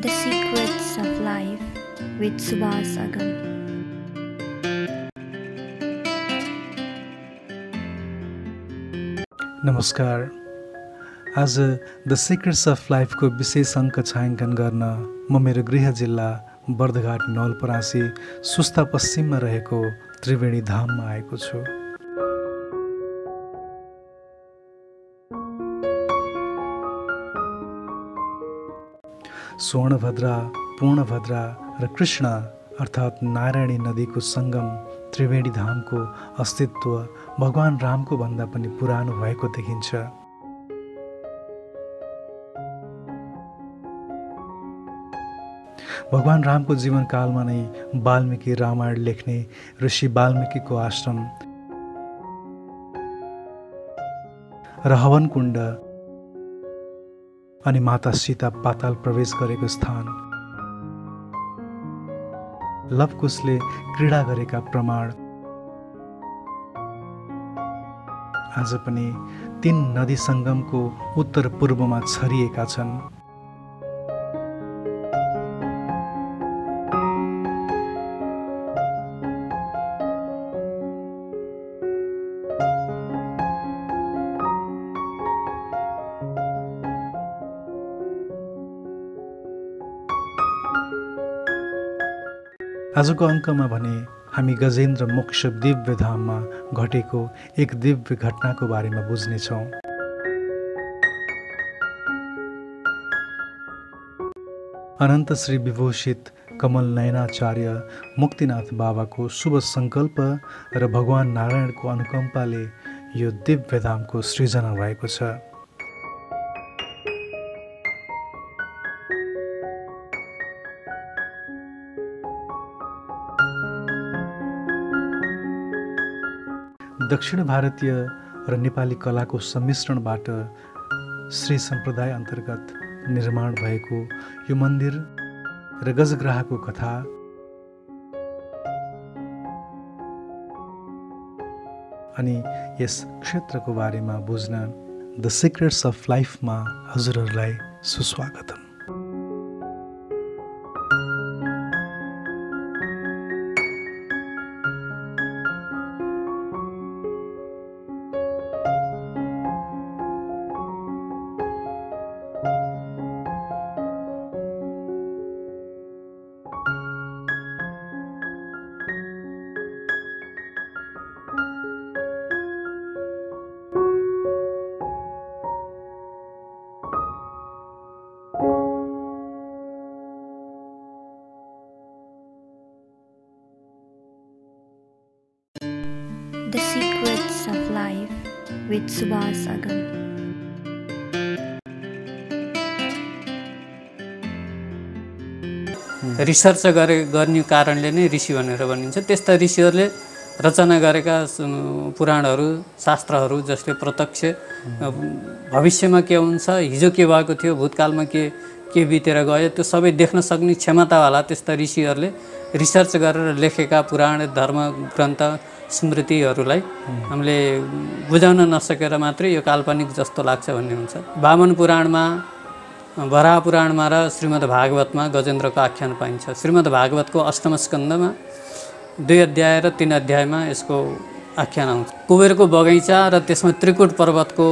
The Secrets of Life with Subhas Agam. नमस्कार। आज the secrets of लाइफको विशेष अङ्क छायाङ्कन गर्न म मेरो गृह जिल्ला बर्दघाट नवलपरासी सुस्ता पश्चिममा रहेको त्रिवेणी धाममा आएको छु। स्वर्णभद्रा, पूर्णभद्रा र कृष्ण अर्थात् नारायणी नदीको सङ्गम त्रिवेणी धामको अस्तित्व भगवान रामको भन्दा पनि पुरानो भएको देखिन्छ। भगवान रामको जीवनकालमा नै वाल्मीकि रामायण लेख्ने ऋषि वाल्मीकिको आश्रम र हवन कुण्ड अनि माता सीता पाताल प्रवेश गरेको स्थान, लवकुशले क्रीडा गरेका प्रमाण आज पनि तीन नदी सङ्गमको उत्तर पूर्वमा छरिएका छन्। आजको अङ्कमा भने हामी गजेन्द्र मोक्ष दिव्य धाममा घटेको एक दिव्य घटनाको बारेमा बुझ्नेछौँ। अनन्त श्री विभूषित कमल नयनाचार्य मुक्तिनाथ बाबाको शुभ सङ्कल्प र भगवान नारायणको अनुकम्पाले यो दिव्य धामको सृजना भएको छ। दक्षिण भारतीय र नेपाली कलाको सम्मिश्रणबाट श्री सम्प्रदाय अन्तर्गत निर्माण भएको यो मन्दिर र गजग्राहको कथा अनि यस क्षेत्रको बारेमा बुझ्न द सिक्रेट्स अफ लाइफमा हजुरहरूलाई सुस्वागतम। The Secrets of Life with Subhas Agam. Research गर्ने कारणले नै ऋषि भनेर भनिन्छ। त्यस्ता ऋषिहरूले रचना गरेका पुराणहरू, शास्त्रहरू जसले प्रत्यक्ष भविष्यमा के हुन्छ, हिजो के भएको थियो, भूतकालमा के बितेर गयो, त्यो सबै देख्न सक्ने क्षमतावाला त्यस्ता ऋषिहरूले रिसर्च गरेर लेखेका पुराण, धर्म ग्रन्थ, स्मृतिहरूलाई हामीले बुझाउन नसकेर मात्रै यो काल्पनिक जस्तो लाग्छ भन्ने हुन्छ। वामन पुराणमा, वराह पुराणमा र श्रीमद् भागवतमा गजेन्द्रको आख्यान पाइन्छ। श्रीमद् भागवतको अष्टम स्कन्धमा 2 अध्याय र 3 अध्यायमा यसको आख्यान आउँछ। कुबेरको बगैँचा र त्यसमा त्रिकुट पर्वतको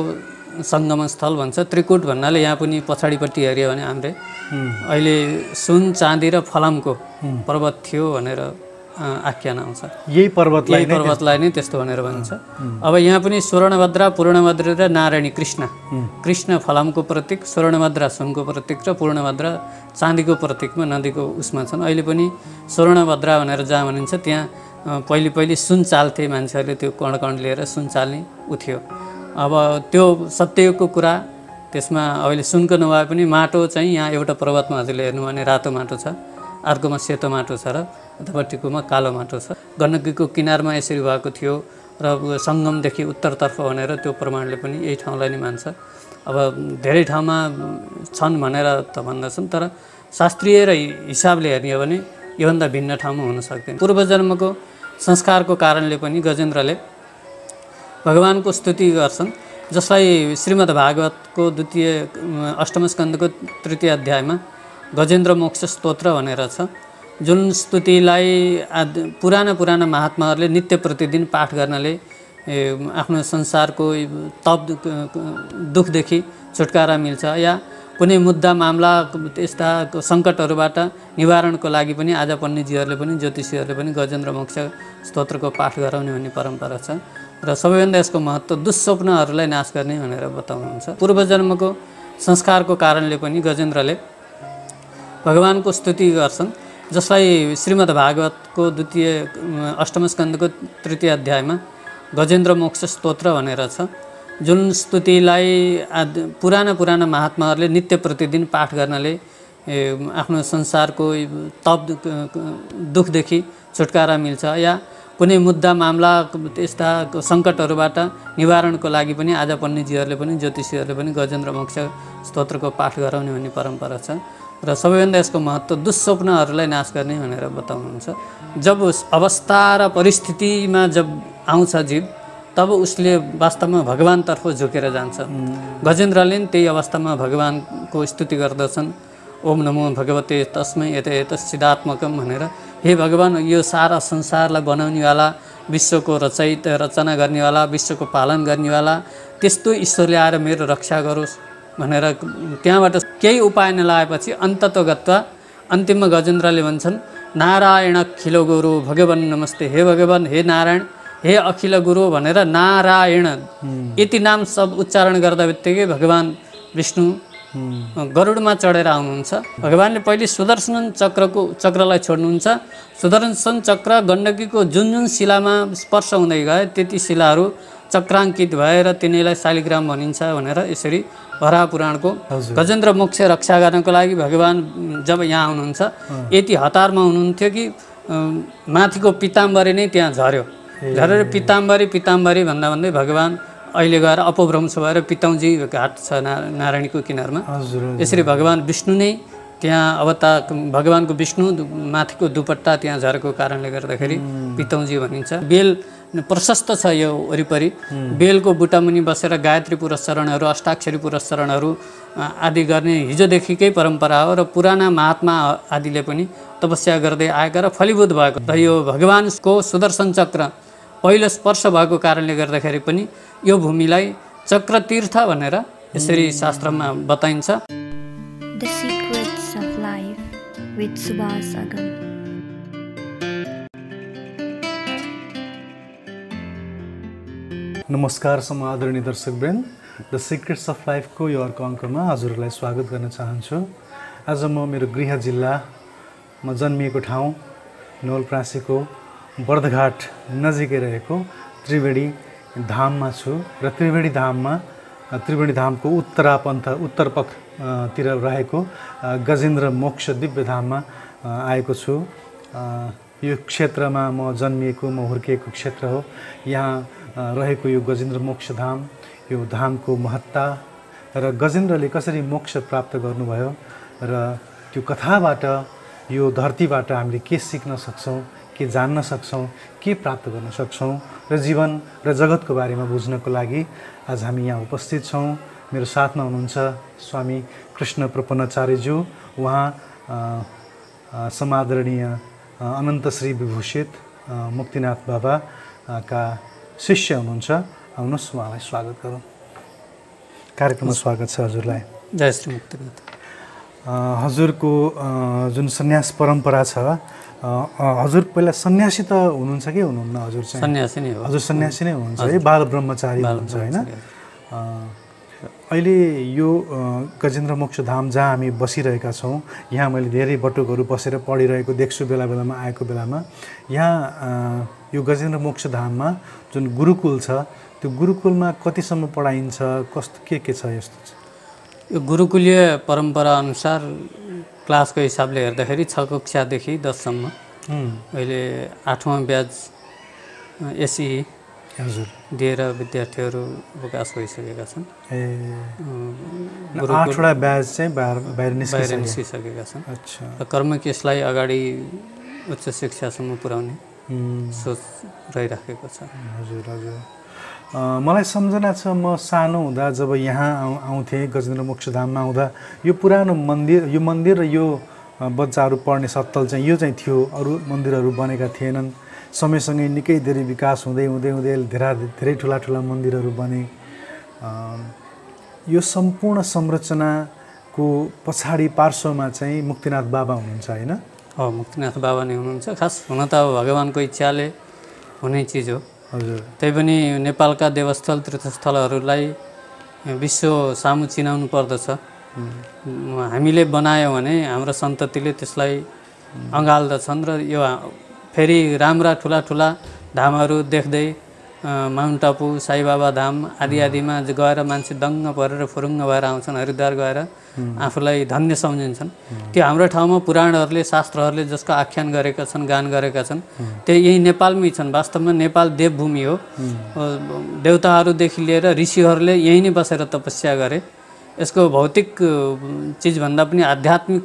सङ्गम स्थल भन्छ। त्रिकुट भन्नाले यहाँ पनि पछाडिपट्टि हेऱ्यो भने हामीले अहिले सुन, चाँदी र फलामको पर्वत थियो भनेर आख्यान आउँछ। यही पर्वतलाई नै त्यस्तो भनेर भन्छ। अब यहाँ पनि स्वर्णभद्रा, पूर्णभद्रा र नारायणी कृष्ण फलामको प्रतीक, स्वर्णभद्रा सुनको प्रतीक र पूर्णभद्रा चाँदीको प्रतीकमा नदीको उसमा छन्। अहिले पनि स्वर्णभद्रा भनेर जहाँ भनिन्छ त्यहाँ पहिले सुन चाल्थे मान्छेहरूले, त्यो कण लिएर सुन चाल्ने उथ्यो। अब त्यो सत्ययुगको कुरा, त्यसमा अहिले सुनको नभए पनि माटो चाहिँ यहाँ एउटा पर्वतमा हजुरले हेर्नु भने रातो माटो छ, अर्कोमा सेतो माटो छ र उतापट्टिकोमा कालो माटो छ। गण्डकीको किनारमा यसरी भएको थियो र सङ्गमदेखि उत्तरतर्फ भनेर त्यो प्रमाणले पनि यही ठाउँलाई नै मान्छ। अब धेरै ठाउँमा छन् भनेर त भन्दछन्, तर शास्त्रीय र हिसाबले हेर्ने हो भने योभन्दा भिन्न ठाउँमा हुन सक्दैन। पूर्वजन्मको संस्कारको कारणले पनि गजेन्द्रले भगवानको स्तुति गर्छन्, जसलाई श्रीमद् भागवतको 2 अष्टम स्कन्धको 3 अध्यायमा गजेन्द्र मोक्ष स्तोत्र भनेर छ, जुन स्तुतिलाई पुराना महात्माहरूले नित्य प्रतिदिन पाठ गर्नाले आफ्नो संसारको तप दुखदेखि छुटकारा मिल्छ, या कुनै मुद्दा मामला यस्ता सङ्कटहरूबाट निवारणको लागि पनि आज पण्डितजीहरूले पनि ज्योतिषीहरूले पनि गजेन्द्र मोक्ष स्तोत्रको पाठ गराउने भन्ने परम्परा छ। र सबैभन्दा यसको महत्त्व दुःस्वप्नहरूलाई नाश गर्ने भनेर बताउनुहुन्छ। पूर्वजन्मको संस्कारको कारणले पनि गजेन्द्रले भगवानको स्तुति गर्छन्, जसलाई श्रीमद् भागवतको अष्टम स्कन्धको 3 अध्यायमा गजेन्द्र मोक्ष स्तोत्र भनेर छ, जुन स्तुतिलाई पुराना महात्माहरूले नित्य प्रतिदिन पाठ गर्नाले आफ्नो संसारको तप दुखदेखि छुटकारा मिल्छ, या कुनै मुद्दा मामला यस्ता सङ्कटहरूबाट निवारणको लागि पनि आज पण्डितजीहरूले पनि ज्योतिषीहरूले पनि गजेन्द्र मोक्ष स्तोत्रको पाठ गराउने भन्ने परम्परा छ। र सबैभन्दा यसको महत्त्व दुःस्वप्नहरूलाई नाश गर्ने भनेर बताउनुहुन्छ। जब अवस्था र परिस्थितिमा जब आउँछ जीव, तब उसले वास्तवमा भगवानतर्फ झुकेर जान्छ। गजेन्द्रले त्यही अवस्थामा भगवानको स्तुति गर्दछन्, ओम नमो भगवते तस्मै एतच्चिदात्मकम् भनेर, हे भगवान, यो सारा संसारलाई बनाउनेवाला, विश्वको रचना गर्नेवाला, विश्वको पालन गर्नेवाला त्यस्तो ईश्वरले आएर मेरो रक्षा गरोस् भनेर त्यहाँबाट केही उपाय नलाएपछि अन्ततोगत्वा अन्तिममा गजेन्द्रले भन्छन्, नारायण अखिल गुरु भगवान नमस्ते, हे भगवान, हे नारायण, हे अखिल गुरु भनेर नारायण यति नाम सब उच्चारण गर्दा बित्तिकै भगवान विष्णु गरुडमा चढेर आउनुहुन्छ। भगवानले पहिले सुदर्शन चक्रलाई छोड्नुहुन्छ। सुदर्शन चक्र गण्डकीको जुन शिलामा स्पर्श हुँदै गए त्यति शिलाहरू चक्राङ्कित भएर तिनीलाई शालिग्राम भनिन्छ भनेर यसरी वराह पुराणको गजेन्द्र मोक्ष रक्षा गर्नको लागि भगवान जब यहाँ आउनुहुन्छ, यति हतारमा हुनुहुन्थ्यो कि माथिको पिताम्बरी नै त्यहाँ झऱ्यो। झरेर पिताम्बरी भन्दै भगवान अहिले गएर अपभ्रंश भएर पितौजी घाट छ नारायणीको किनारमा। यसरी भगवान विष्णु नै त्यहाँ भगवानको विष्णु माथिको दुपट्टा त्यहाँ झरेको कारणले गर्दाखेरि पितौजी भनिन्छ। बेल प्रशस्त छ यो वरिपरि, बेलको बुटामुनि बसेर गायत्री पुरस्चरणहरू, अष्टाक्षरी पुरस्चरणहरू आदि गर्ने हिजोदेखिकै परम्परा हो र पुराना महात्मा आदिले पनि तपस्या गर्दै आएका र फलीभूत भएको र यो भगवानको सुदर्शन चक्र पहिलो स्पर्श भएको कारणले गर्दाखेरि पनि यो भूमिलाई चक्रतीर्थ भनेर यसरी शास्त्रमा बताइन्छ। The Secrets of Life with Subhas Agam. नमस्कार समादरणीय दर्शकवृन्द, द सिक्रेट्स अफ लाइफको यो अर्को अङ्कमा हजुरहरूलाई स्वागत गर्न चाहन्छु। आज म मेरो गृह जिल्लामा जन्मिएको ठाउँ नवलपरासीको बर्दघाट नजिकै रहेको त्रिवेणी धाममा छु र त्रिवेणी धामको उत्तरपथतिर रहेको गजेन्द्र मोक्ष दिव्य धाममा आएको छु। यो क्षेत्रमा म जन्मिएको, म हुर्किएको क्षेत्र हो। यहाँ रहेको यो गजेन्द्र मोक्ष धाम, यो धामको महत्ता र गजेन्द्रले कसरी मोक्ष प्राप्त गर्नुभयो र त्यो कथाबाट, यो धरतीबाट हामीले के सिक्न सक्छौँ, के जान्न सक्छौँ, के प्राप्त गर्न सक्छौँ र जीवन र जगतको बारेमा बुझ्नको लागि आज हामी यहाँ उपस्थित छौँ। मेरो साथमा हुनुहुन्छ स्वामी कृष्ण प्रपन्नाचार्यज्यू। उहाँ समादरणीय अनन्तश्री विभूषित मुक्तिनाथ बाबाका शिष्य हुनुहुन्छ। आउनुहोस् उहाँलाई स्वागत गरौँ। कार्यक्रममा स्वागत छ हजुरलाई। जय श्री मुक्तिनाथ। हजुरको जुन सन्यास परम्परा छ, हजुर पहिला सन्यासी त हुनुहुन्छ कि हुनुहुन्न? हजुर चाहिँ सन्यासी नै हो। हजुर सन्यासी नै हुनुहुन्छ है, बाल ब्रह्मचारी हुनुहुन्छ होइन? अहिले यो गजेन्द्र मोक्ष धाम जहाँ हामी बसिरहेका छौँ, यहाँ मैले धेरै बटुकहरू बसेर पढिरहेको देख्छु बेलामा आएको बेलामा। यहाँ यो गजेन्द्र मोक्ष धाममा जुन गुरुकुल छ, त्यो गुरुकुलमा कतिसम्म पढाइन्छ, कस्तो के छ यस्तो छ? यो गुरुकुलीय परम्परा अनुसार क्लासको हिसाबले हेर्दाखेरि 6 कक्षादेखि 10 सम्म, अहिले 8वाँ ब्याज एसई हजुर दिएर विद्यार्थीहरू अवकाश भइसकेका छन्। 8वटा ब्याज चाहिँ बाहिर निस्किसकेका छन्। अच्छा। र कर्मकेशलाई अगाडि उच्च शिक्षासम्म पुर्याउने सोच रहिराखेको छ। हजुर हजुर। मलाई सम्झना छ म सानो हुँदा जब यहाँ आउँथेँ गजेन्द्र मोक्षधाममा आउँदा यो पुरानो मन्दिर र यो बच्चाहरू पढ्ने सत्तल चाहिँ यो चाहिँ थियो, अरू मन्दिरहरू बनेका थिएनन्। समयसँगै निकै धेरै विकास हुँदै हुँदै हुँदै धेरै ठुला ठुला मन्दिरहरू बने। यो सम्पूर्ण संरचनाको पछाडि पार्श्वमा चाहिँ मुक्तिनाथ बाबा हुनुहुन्छ हैन? मुक्तिनाथ बाबा नै हुनुहुन्छ। खास हुन त अब भगवानको इच्छाले हुने चिज हो। हजुर। त्यही पनि नेपालका देवस्थल तीर्थस्थलहरूलाई विश्व सामु चिनाउनु पर्दछ। हामीले बनायौँ भने हाम्रो सन्ततिले त्यसलाई अँगाल्दछन् र यो फेरि राम्रा ठुला ठुला धामहरू देख्दै माउन्ट टापु, साईबाबा धाम आदि आदिमा गएर मान्छे दङ्ग परेर फुरुङ्ग भएर आउँछन्, हरिद्वार गएर आफूलाई धन्य सम्झिन्छन्। त्यो हाम्रो ठाउँमा पुराणहरूले शास्त्रहरूले जसको आख्यान गरेका छन्, गान गरेका छन्, त्यो यही नेपालमै छन्। वास्तवमा नेपाल देवभूमि हो। देवताहरूदेखि लिएर ऋषिहरूले यहीँ नै बसेर तपस्या गरे। यसको भौतिक चिजभन्दा पनि आध्यात्मिक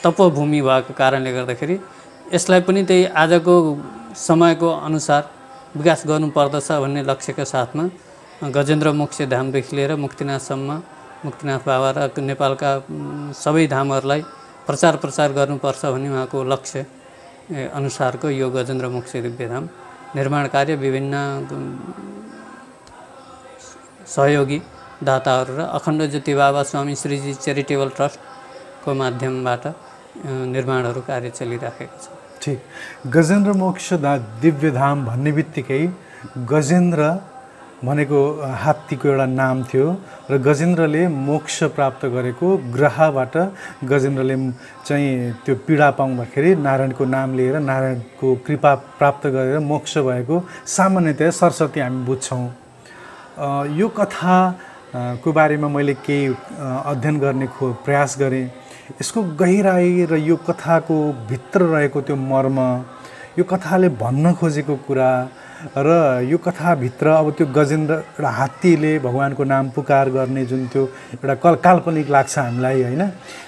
तपोभूमि भएको कारणले गर्दाखेरि यसलाई पनि त्यही आजको समयको अनुसार विकास गर्नुपर्दछ भन्ने लक्ष्यका साथमा गजेन्द्र मोक्ष धामदेखि लिएर मुक्तिनाथसम्म मुक्तिनाथ बाबा र नेपालका सबै धामहरूलाई प्रचार गर्नुपर्छ भन्ने उहाँको लक्ष्य अनुसारको यो गजेन्द्र मोक्ष दिव्यधाम निर्माण कार्य विभिन्न सहयोगी दाताहरू र अखण्ड ज्योति बाबा स्वामी श्रीजी च्यारिटेबल ट्रस्टको माध्यमबाट निर्माणहरू कार्य चलिराखेको छ। ठिक। गजेन्द्र मोक्ष दिव्यधाम भन्ने बित्तिकै गजेन्द्र भनेको हात्तीको एउटा नाम थियो र गजेन्द्रले मोक्ष प्राप्त गरेको ग्रहबाट गजेन्द्रले चाहिँ त्यो पीडा पाउँदाखेरि नारायणको नाम लिएर नारायणको कृपा प्राप्त गरेर मोक्ष भएको सामान्यतया सरस्वती हामी बुझ्छौँ। यो कथाको बारेमा मैले केही अध्ययन गर्ने प्रयास गरेँ। यसको गहिराई र यो कथाको भित्र रहेको त्यो मर्म, यो कथाले भन्न खोजेको कुरा र यो कथाभित्र अब त्यो गजेन्द्र एउटा हात्तीले भगवानको नाम पुकार गर्ने जुन त्यो एउटा काल्पनिक लाग्छ हामीलाई हैन,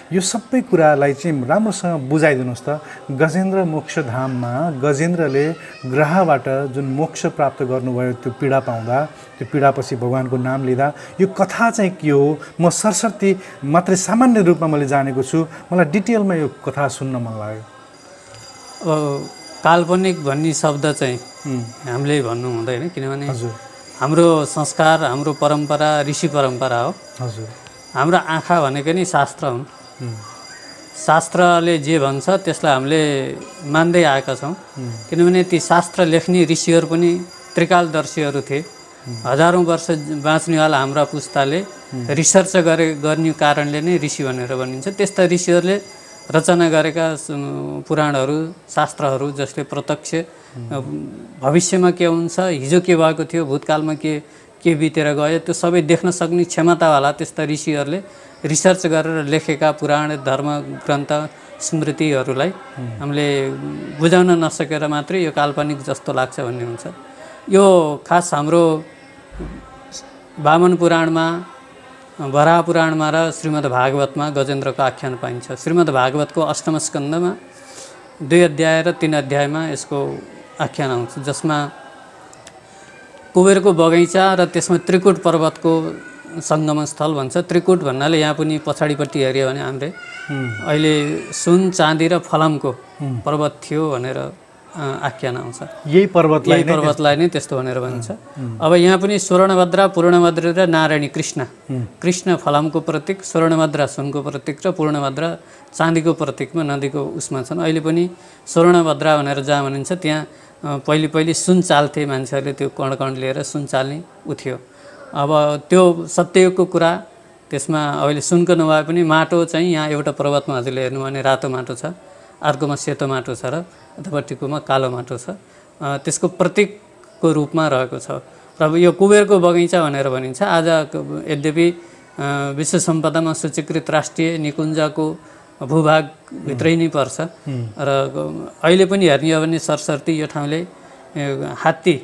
यो सबै कुरालाई चाहिँ राम्रोसँग बुझाइदिनुहोस् त। गजेन्द्र मोक्ष धाममा गजेन्द्रले ग्रहबाट जुन मोक्ष प्राप्त गर्नुभयो त्यो पीडा पाउँदा, त्यो पीडापछि भगवानको नाम लिँदा यो कथा चाहिँ के हो? म सरस्वती मात्रै सामान्य रूपमा मैले जानेको छु, मलाई डिटेलमा यो कथा सुन्न मन लाग्यो। काल्पनिक भन्ने शब्द चाहिँ हामीले भन्नु हुँदैन, किनभने हाम्रो संस्कार, हाम्रो परम्परा ऋषि परम्परा हो। हजुर। हाम्रो आँखा भनेको नि शास्त्र हुन्। शास्त्रले जे भन्छ त्यसलाई हामीले मान्दै आएका छौँ, किनभने ती शास्त्र लेख्ने ऋषिहरू पनि त्रिकालदर्शीहरू थिए। हजारौँ वर्ष बाँच्नेवाला हाम्रा पुस्ताले रिसर्च गर्ने कारणले नै ऋषि भनेर भनिन्छ। त्यस्ता ऋषिहरूले रचना गरेका पुराणहरू, शास्त्रहरू जसले प्रत्यक्ष भविष्यमा के हुन्छ, हिजो के भएको थियो, भूतकालमा के बितेर गयो, त्यो सबै देख्न सक्ने क्षमतावाला त्यस्ता ऋषिहरूले रिसर्च गरेर लेखेका पुराण, धर्म ग्रन्थ, स्मृतिहरूलाई हामीले बुझाउन नसकेर मात्रै यो काल्पनिक जस्तो लाग्छ भन्ने हुन्छ। यो खास हाम्रो वामन पुराणमा, वराह पुराणमा र श्रीमद् भागवतमा गजेन्द्रको आख्यान पाइन्छ। श्रीमद् भागवतको अष्टम स्कन्धमा 2 अध्याय र 3 अध्यायमा यसको आख्यान आउँछ, जसमा कुबेरको बगैँचा र त्यसमा त्रिकुट पर्वतको सङ्गम स्थल भन्छ। त्रिकुट भन्नाले यहाँ पनि पछाडिपट्टि हेऱ्यो भने हामीले अहिले सुन, चाँदी र फलामको पर्वत थियो भनेर आख्यान आउँछ। यही पर्वतलाई नै त्यस्तो भनेर भनिन्छ। अब यहाँ पनि स्वर्णभद्रा, पूर्णभद्रा र नारायणी कृष्ण फलामको प्रतीक, स्वर्णभद्रा सुनको प्रतीक र पूर्णभद्रा चाँदीको प्रतीकमा नदीको उसमा छन्। अहिले पनि स्वर्णभद्रा भनेर जहाँ भनिन्छ त्यहाँ पहिले सुन चाल्थे मान्छेहरूले, त्यो कण लिएर सुन चाल्ने उठ्यो। अब त्यो सत्ययुगको कुरा, त्यसमा अहिले सुनको नभए पनि माटो चाहिँ यहाँ एउटा पर्वतमा हजुरले हेर्नु भने रातो माटो छ, अर्कोमा सेतो माटो छ र अथवाटिकोमा कालो माटो छ। त्यसको प्रतीकको रूपमा रहेको छ। र यो कुबेरको बगैँचा भनेर भनिन्छ। आज यद्यपि विश्व सम्पदामा सूचीकृत राष्ट्रिय निकुञ्जको भूभागभित्रै नै पर्छ र अहिले पनि हेर्ने हो भने सरस्वती यो ठाउँले हात्ती,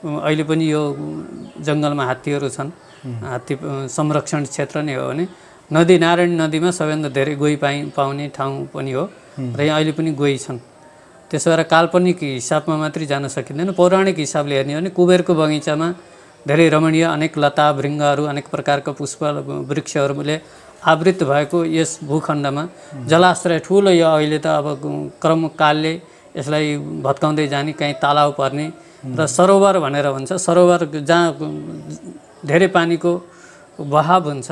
अहिले पनि यो जङ्गलमा हात्तीहरू छन्। हात्ती संरक्षण क्षेत्र नै हो भने नदी, नारायणी नदीमा सबैभन्दा धेरै गोही पाउने ठाउँ पनि हो र यहाँ अहिले पनि गोही छन्। त्यसो भएर काल्पनिक हिसाबमा मात्रै जान सकिँदैन। पौराणिक हिसाबले हेर्ने हो भने कुबेरको बगैँचामा धेरै रमणीय अनेक लता भृङ्गहरू अनेक प्रकारका पुष्प वृक्षहरूले आवृत भएको यस भूखण्डमा जलाश्रय ठुलो यो अहिले त अब क्रमकालले यसलाई भत्काउँदै जाने कहीँ तालाउ पर्ने र सरोवर भनेर भन्छ। सरोवर जहाँ धेरै पानीको बहाव हुन्छ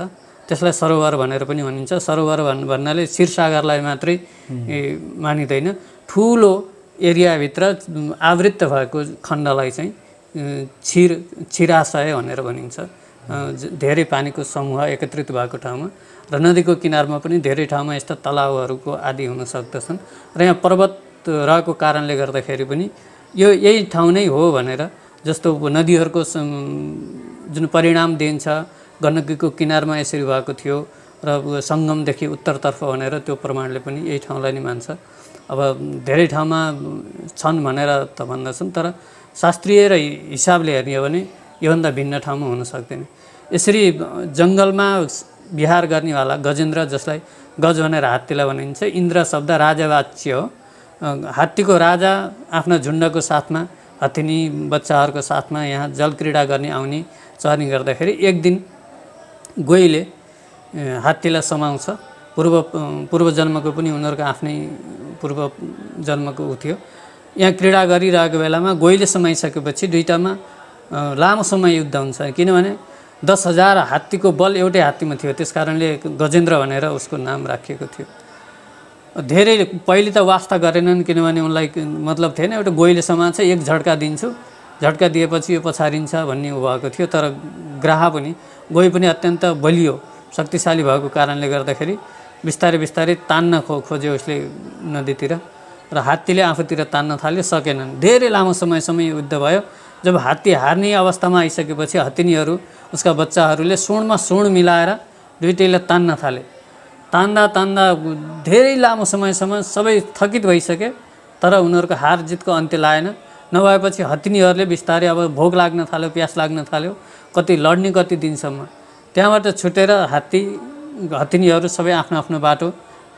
त्यसलाई सरोवर भनेर पनि भनिन्छ। सरोवर भन्नाले क्षीरसागरलाई मात्रै मानिँदैन, ठुलो एरियाभित्र आवृत भएको खण्डलाई चाहिँ क्षीराशय भनेर भनिन्छ। धेरै पानीको समूह एकत्रित भएको ठाउँमा र नदीको किनारमा पनि धेरै ठाउँमा यस्ता तलाउहरूको आदि हुन सक्दछन् र यहाँ पर्वत रहेको कारणले गर्दाखेरि पनि यो यही ठाउँ नै हो भनेर, जस्तो नदीहरूको जुन परिणाम दिन्छ गण्डकीको किनारमा यसरी भएको थियो र सङ्गमदेखि उत्तरतर्फ भनेर त्यो प्रमाणले पनि यही ठाउँलाई नै मान्छ। अब धेरै ठाउँमा छन् भनेर त भन्दछन्, तर शास्त्रीय र हिसाबले हेर्ने हो भने योभन्दा भिन्न ठाउँमा हुन सक्दैन। यसरी जङ्गलमा विहार गर्नेवाला गजेन्द्र, जसलाई गज भनेर हात्तीलाई भनिन्छ, इन्द्र शब्द राजावाच्य हो। हात्तीको राजा आफ्ना झुन्डको साथमा हथिनी बच्चाहरूको साथमा यहाँ जलक्रीडा गर्ने आउने चर्नी गर्दाखेरि एक दिन गोहीले हात्तीलाई समाउँछ। पूर्व जन्मको पनि उनीहरूको आफ्नै पूर्व जन्मको ऊ थियो। यहाँ क्रीडा गरिरहेको बेलामा गोहीले समाइसकेपछि दुईटामा लामो समय युद्ध हुन्छ, किनभने 10,000 हात्तीको बल एउटै हात्तीमा थियो, त्यस कारणले गजेन्द्र भनेर उसको नाम राखिएको थियो। धेरै पहिले त वास्ता गरेनन्, किनभने उनलाई मतलब थिएन, एउटा गोहीले समान्छ, एक झट्का दिन्छु, झट्का दिएपछि यो पछारिन्छ भन्ने भएको थियो। तर ग्राह पनि गोही पनि अत्यन्त बलियो शक्तिशाली भएको कारणले गर्दाखेरि बिस्तारै बिस्तारै तान्न खोज्यो उसले नदीतिर, र हात्तीले आफूतिर तान्न थाल्यो, सकेनन्। धेरै लामो समयसम्म युद्ध भयो। जब हात्ती हार्ने अवस्थामा आइसकेपछि हथिनीहरू उसका बच्चाहरूले सुँडमा सुँड मिलाएर दुईटैलाई तान्न थाले। तान्दा तान्दा धेरै लामो समयसम्म सबै थकित भइसके, तर उनीहरूको हार जितको अन्त्य लागेन। नभएपछि हथिनीहरूले बिस्तारै अब भोक लाग्न थाल्यो, प्यास लाग्न थाल्यो, कति लड्ने कति दिनसम्म। त्यहाँबाट छुटेर हथिनीहरू सबै आफ्नो आफ्नो बाटो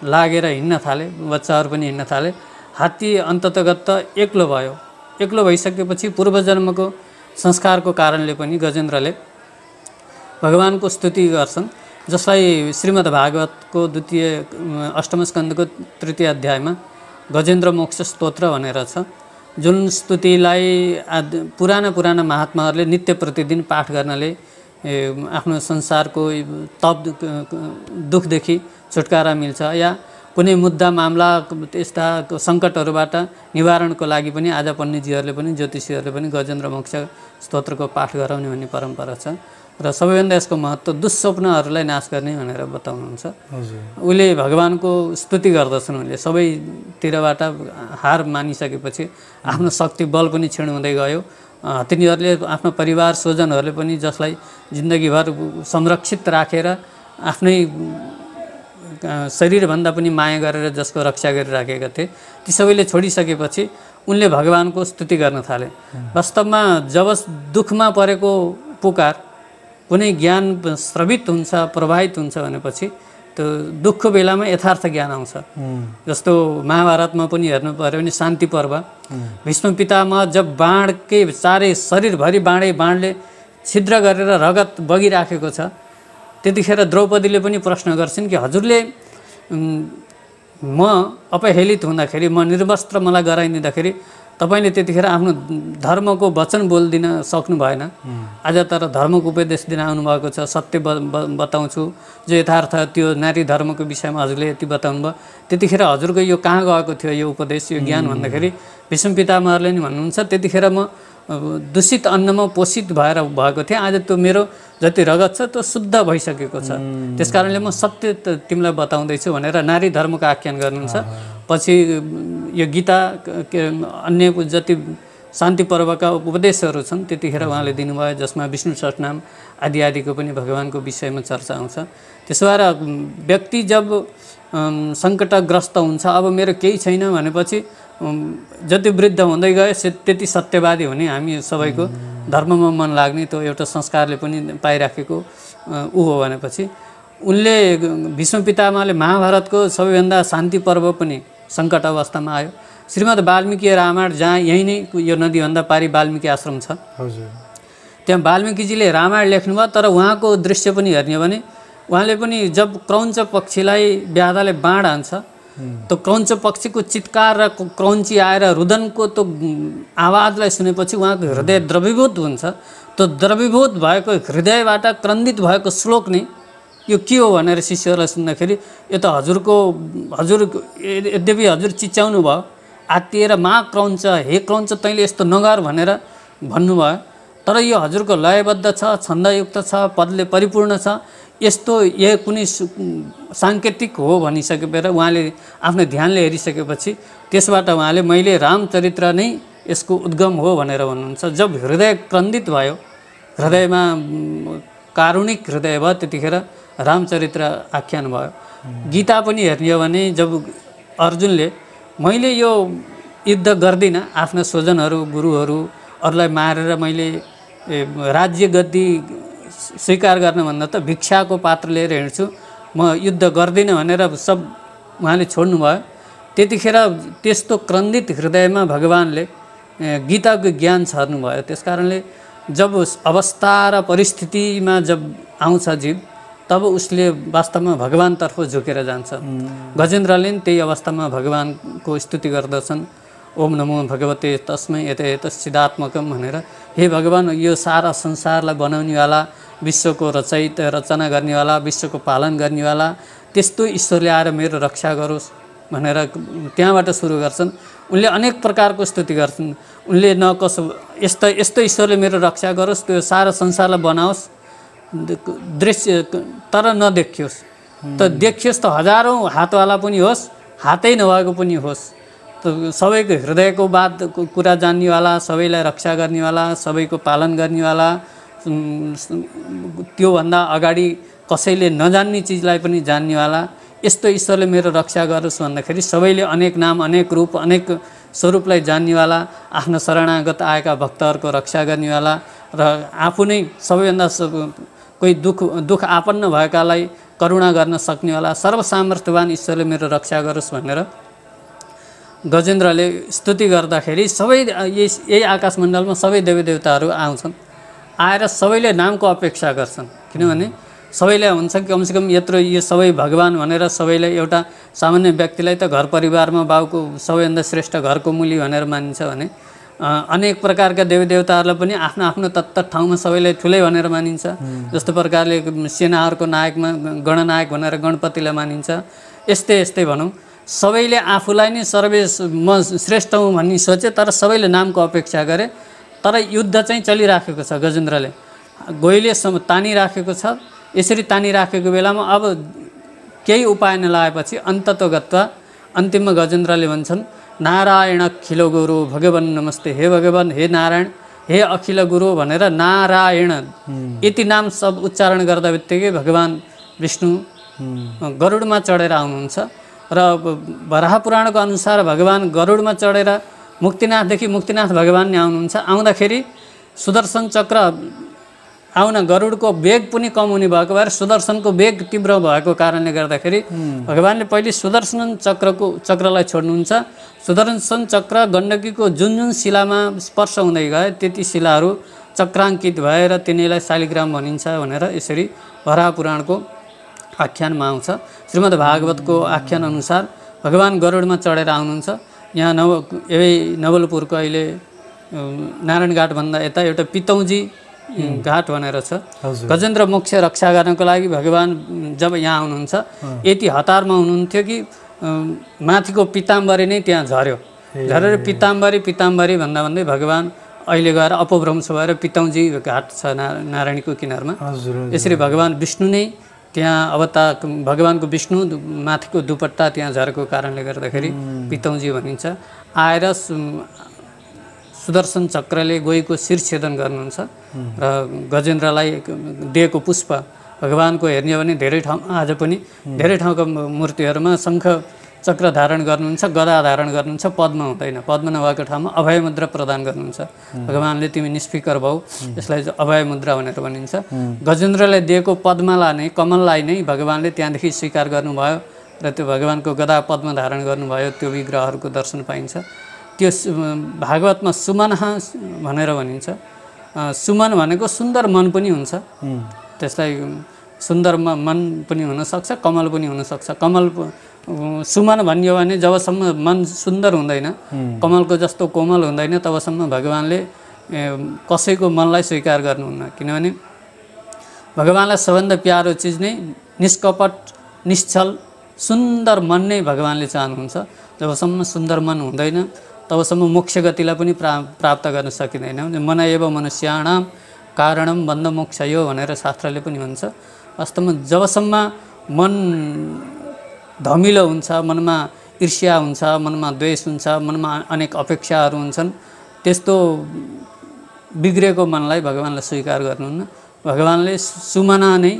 लागेर हिँड्न थाले, बच्चाहरू पनि हिँड्न थाले। हात्ती अन्ततगत एक्लो भयो। एक्लो भइसकेपछि पूर्वजन्मको संस्कारको कारणले पनि गजेन्द्रले भगवानको स्तुति गर्छन्, जसलाई श्रीमद् भागवतको अष्टम स्कन्धको 3 अध्यायमा गजेन्द्र मोक्ष स्तोत्र भनेर छ, जुन स्तुतिलाई पुराना महात्माहरूले नित्य प्रतिदिन पाठ गर्नाले आफ्नो संसारको तप दुखदेखि छुटकारा मिल्छ, या कुनै मुद्दा मामला त्यस्ता सङ्कटहरूबाट निवारणको लागि पनि आज पण्डितजीहरूले पनि ज्योतिषीहरूले पनि गजेन्द्र मोक्ष स्तोत्रको पाठ गराउने भन्ने परम्परा छ। र सबैभन्दा यसको महत्त्व दुःस्वप्नहरूलाई नाश गर्ने भनेर बताउनुहुन्छ। उसले भगवानको स्तुति गर्दछन्, उनले सबैतिरबाट हार मानिसकेपछि आफ्नो शक्ति बल पनि क्षीण हुँदै गयो। तिनीहरूले आफ्नो परिवार स्वजनहरूले पनि जसलाई जिन्दगीभर संरक्षित राखेर आफ्नै शरीरभन्दा पनि माया गरेर जसको रक्षा गरिराखेका थिए, ती सबैले छोडिसकेपछि उनले भगवानको स्तुति गर्न थाले। वास्तवमा जब दुःखमा परेको पुकार कुनै ज्ञान स्रवित हुन्छ, प्रवाहित हुन्छ भनेपछि त्यो दुःखको बेलामा यथार्थ ज्ञान आउँछ। जस्तो महाभारतमा पनि हेर्नु पर्यो भने शान्ति पर्व, भीष्म पितामह जब बाणकै चारै शरीरभरि बाणले छिद्र गरेर रगत बगिराखेको छ, त्यतिखेर द्रौपदीले पनि प्रश्न गर्छिन् कि हजुरले म अपहेलित हुँदाखेरि, म निर्वस्त्र मलाई गराइदिँदाखेरि तपाईले त्यतिखेर आफ्नो धर्मको वचन बोल्दिन सक्नु भएन। आज तर धर्मको उपदेश दिन आउनुभएको छ, सत्य बताउँछु, जो यथार्थ त्यो नारी धर्मको विषयमा हजुरले यति बताउनु भयो, त्यतिखेर हजुरको यो कहाँ गएको थियो यो उपदेश, यो ज्ञान भन्दाखेरि भीष्म पितामहले नि भन्नुहुन्छ, त्यतिखेर म दूषित अन्नमा पोषित भएर भएको थिएँ, आज त्यो मेरो जति रगत छ त्यो शुद्ध भइसकेको छ, त्यसकारणले म सत्य तिमीलाई बताउँदैछु भनेर नारी धर्मको आख्यान गर्नुहुन्छ। पछि यो गीता अन्य जति शान्ति पर्वका उपदेशहरू छन् त्यतिखेर उहाँले दिनुभयो, जसमा विष्णु सहस्रनाम आदि आदिको पनि भगवानको विषयमा चर्चा आउँछ। त्यसो भएर व्यक्ति जब सङ्कटग्रस्त हुन्छ, अब मेरो केही छैन भनेपछि जति वृद्ध हुँदै गयो त्यति सत्यवादी हुने हामी सबैको धर्ममा मन लाग्ने त्यो एउटा संस्कारले पनि पाइराखेको ऊ हो भनेपछि उनले भीष्म पितामहले महाभारतको सबैभन्दा शान्ति पर्व पनि सङ्कट अवस्थामा आयो श्रीमद् वाल्मीकि रामायण जहाँ यही नै यो नदीभन्दा पारि वाल्मीकि आश्रम छ, हजुर, त्यहाँ वाल्मीकिजीले रामायण लेख्नुभयो। तर उहाँको दृश्य पनि हेर्ने हो भने उहाँले पनि जब क्रौञ्च पक्षीलाई व्याधाले बाँड हान्छ, त्यो क्रौञ्च पक्षीको चित्कार र क्रौञ्ची आएर रुदनको त्यो आवाजलाई सुनेपछि उहाँको हृदय द्रवीभूत हुन्छ। त्यो द्रवीभूत भएको हृदयबाट क्रन्दित भएको श्लोक नै यो के हो भनेर शिष्यहरूलाई सुन्दाखेरि यो त हजुर यद्यपि हजुर चिच्याउनु भयो, आत्तिएर मा क्रौञ्च, हे क्रौञ्च तैँले यस्तो नगर भनेर भन्नुभयो, तर यो हजुरको लयबद्ध छ, छन्दयुक्त छ, पदले परिपूर्ण छ, यस्तो यो कुनै साङ्केतिक हो भनिसकेर उहाँले आफ्नो ध्यानले हेरिसकेपछि त्यसबाट उहाँले मैले रामचरित्र नै यसको उद्गम हो भनेर भन्नुहुन्छ। जब हृदय क्रन्दित भयो, हृदयमा कारुणिक हृदय भयो, त्यतिखेर रामचरित्र आख्यान भयो। गीता पनि हेर्ने हो भने जब अर्जुनले मैले यो युद्ध गर्दिनँ, आफ्ना स्वजनहरू गुरुहरू अरूलाई मारेर मैले राज्य गद्दी स्वीकार गर्नुभन्दा त भिक्षाको पात्र लिएर हिँड्छु, म युद्ध गर्दिनँ भनेर सब उहाँले छोड्नुभयो। त्यतिखेर त्यस्तो क्रन्दित हृदयमा भगवानले गीताको ज्ञान छर्नुभयो। त्यस कारणले जब अवस्था र परिस्थितिमा जब आउँछ जीव, तब उसले वास्तवमा भगवानतर्फ झुकेर जान्छ। गजेन्द्रले त्यही अवस्थामा भगवानको स्तुति गर्दछन्, ओम नमो भगवते तस्मै एतत्सिदात्मकम भनेर, हे भगवान यो सारा संसारलाई बनाउनेवाला, विश्वको रचना गर्नेवाला, विश्वको पालन गर्नेवाला त्यस्तो ईश्वरले आएर मेरो रक्षा गरोस् भनेर त्यहाँबाट सुरु गर्छन्। उनले अनेक प्रकारको स्तुति गर्छन्। उनले यस्तो ईश्वरले मेरो रक्षा गरोस्, त्यो सारा संसारलाई बनाओस्, दृश्य तर नदेखियोस्, त देखियोस् त हजारौँ हातवाला पनि होस्, हातै नभएको पनि होस्, सबैको हृदयको बात कुरा जान्नेवाला, सबैलाई रक्षा गर्नेवाला, सबैको पालन गर्नेवाला, त्योभन्दा अगाडि कसैले नजान्ने चिजलाई पनि जान्नेवाला यस्तो ईश्वरले मेरो रक्षा गरोस् भन्दाखेरि सबैले अनेक नाम, अनेक रूप, अनेक स्वरूपलाई जान्नेवाला, आफ्नो शरणागत आएका भक्तहरूको रक्षा गर्नेवाला र आफू नै सबैभन्दा कोही दुःख आपन्न भएकालाई करुणा गर्न सक्नेवाला सर्वसामर्थ्यवान ईश्वरले मेरो रक्षा गरोस् भनेर गजेन्द्रले स्तुति गर्दाखेरि सबै यही आकाशमण्डलमा सबै देवीदेवताहरू आउँछन्। आएर सबैले नामको अपेक्षा गर्छन्, किनभने सबैलाई हुन्छ कि कमसेकम यत्रो यो सबै भगवान भनेर सबैलाई एउटा सामान्य व्यक्तिलाई त घर परिवारमा बाउको सबैभन्दा श्रेष्ठ घरको मूली भनेर मानिन्छ भने अनेक प्रकारका देवीदेवताहरूलाई पनि आफ्नो आफ्नो तत्त ठाउँमा सबैलाई ठुलै भनेर मानिन्छ। जस्तो प्रकारले सेनाहरूको नायकमा गणनायक भनेर गणपतिलाई मानिन्छ। यस्तै भनौँ सबैले आफूलाई नै म श्रेष्ठ हुँ भन्ने सोचे, तर सबैले नामको अपेक्षा गरे। तर युद्ध चाहिँ चलिराखेको छ, गजेन्द्रले गोहीले तानिराखेको छ। यसरी तानिराखेको बेलामा अब केही उपाय नलाएपछि अन्ततोगत्वा अन्तिममा गजेन्द्रले भन्छन्, नारायण अखिल गुरु भगवान नमस्ते, हे भगवान, हे नारायण, हे अखिल गुरु भनेर नारायण यति नाम सब उच्चारण गर्दा बित्तिकै भगवान विष्णु गरुडमा चढेर आउनुहुन्छ। र वराह पुराणको अनुसार भगवान गरुडमा चढेर मुक्तिनाथदेखि मुक्तिनाथ भगवान नै आउनुहुन्छ। आउँदाखेरि सुदर्शन चक्र आउन गरुडको वेग पनि कम हुने भएको भएर सुदर्शनको वेग तीव्र भएको कारणले गर्दाखेरि भगवानले पहिले सुदर्शन चक्रलाई छोड्नुहुन्छ। सुदर्शन चक्र गण्डकीको जुन शिलामा स्पर्श हुँदै गए त्यति शिलाहरू चक्राङ्कित भएर तिनीलाई शालिग्राम भनिन्छ भनेर यसरी वराह पुराणको आख्यानमा आउँछ। श्रीमद् भागवतको आख्यान अनुसार भगवान गरुडमा चढेर आउनुहुन्छ। यहाँ नवलपुरको अहिले नारायणघाटभन्दा यता एउटा पितौजी घाट भनेर छ। गजेन्द्र मोक्ष रक्षा गर्नको लागि भगवान जब यहाँ आउनुहुन्छ यति हतारमा हुनुहुन्थ्यो कि माथिको पिताम्बरी नै त्यहाँ झरेर पिताम्बरी भन्दा भन्दै भगवान अहिले गएर अपभ्रंश भएर पितौजी घाट छ नारायणीको किनारमा। यसरी भगवान विष्णु नै त्यहाँ भगवानको विष्णु माथिको दुपट्टा त्यहाँ झरेको कारणले गर्दाखेरि पितौजी भनिन्छ। आएर सुदर्शन चक्रले गोहीको शिर छेदन गर्नुहुन्छ र गजेन्द्रलाई दिएको पुष्प भगवानको हेर्ने हो भने धेरै ठाउँ आज पनि धेरै ठाउँका मूर्तिहरूमा शङ्ख चक्र धारण गर्नुहुन्छ, गदा धारण गर्नुहुन्छ, पद्म हुँदैन। पद्म नभएको ठाउँमा अभय मुद्रा प्रदान गर्नुहुन्छ। भगवानले तिमी निष्फिकर भऊ, यसलाई अभय मुद्रा भनेर भनिन्छ। गजेन्द्रलाई दिएको पद्मलाई नै, कमललाई नै भगवानले त्यहाँदेखि स्वीकार गर्नुभयो र त्यो भगवानको गदा पद्म धारण गर्नुभयो त्यो विग्रहहरूको दर्शन पाइन्छ। त्यो भागवतमा सुमनः भनेर भनिन्छ। सुमन भनेको सुन्दर मन पनि हुन्छ, त्यसलाई सुन्दर मन पनि हुनसक्छ, कमल पनि हुनसक्छ। कमल सुमन भनियो भने जबसम्म मन सुन्दर हुँदैन, कमलको जस्तो कोमल हुँदैन, तबसम्म भगवानले कसैको मनलाई स्वीकार गर्नुहुन्न। किनभने भगवानलाई सबभन्दा प्यारो चिज नै निष्कपट निश्चल सुन्दर मन नै भगवानले चाहनुहुन्छ। जबसम्म सुन्दर मन हुँदैन तबसम्म मोक्ष गतिलाई पनि प्राप्त गर्न सकिँदैन। मन एव मनुष्याणाम कारणम बन्ध मोक्षयो भनेर शास्त्रले पनि भन्छ। वास्तवमा जबसम्म मन धमिलो हुन्छ, मनमा ईर्ष्या हुन्छ, मनमा द्वेष हुन्छ, मनमा अनेक अपेक्षाहरू हुन्छन्, त्यस्तो बिग्रेको मनलाई भगवानले स्वीकार गर्नुहुन्न। भगवानले सुमना नै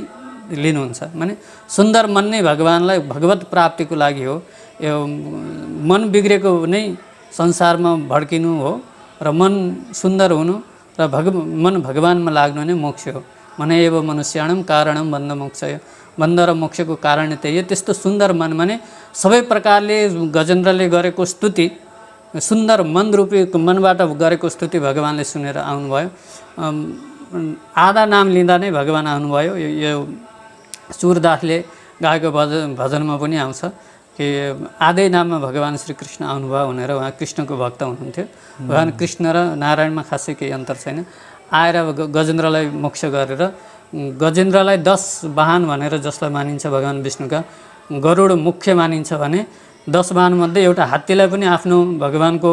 लिनुहुन्छ, माने सुन्दर मन नै भगवानलाई भगवत प्राप्तिको लागि हो। यो मन बिग्रेको नै संसारमा भड्किनु हो र मन सुन्दर हुनु र मन भगवानमा लाग्नु नै मोक्ष हो। मन एव मनुष्याणाम कारणम बन्ध मोक्षय, बन्ध र मोक्षको कारण त्यही हो। त्यस्तो सुन्दर मन माने सबै प्रकारले गजेन्द्रले गरेको स्तुति, सुन्दर मन रूपी मनबाट गरेको स्तुति भगवानले सुनेर आउनुभयो। आधा नाम लिँदा नै भगवान आउनुभयो। यो सुरदासले गाएको भजनमा पनि आउँछ कि आधै नाममा भगवान श्रीकृष्ण आउनुभयो भनेर। उहाँ कृष्णको भक्त हुनुहुन्थ्यो। भगवान कृष्ण र नारायणमा खासै केही अन्तर छैन। आएर गजेन्द्रलाई मोक्ष गरेर, गजेन्द्रलाई 10 वाहन भनेर जसलाई मानिन्छ भगवान विष्णुका, गरुड मुख्य मानिन्छ भने 10 वाहनमध्ये एउटा हात्तीलाई पनि आफ्नो भगवानको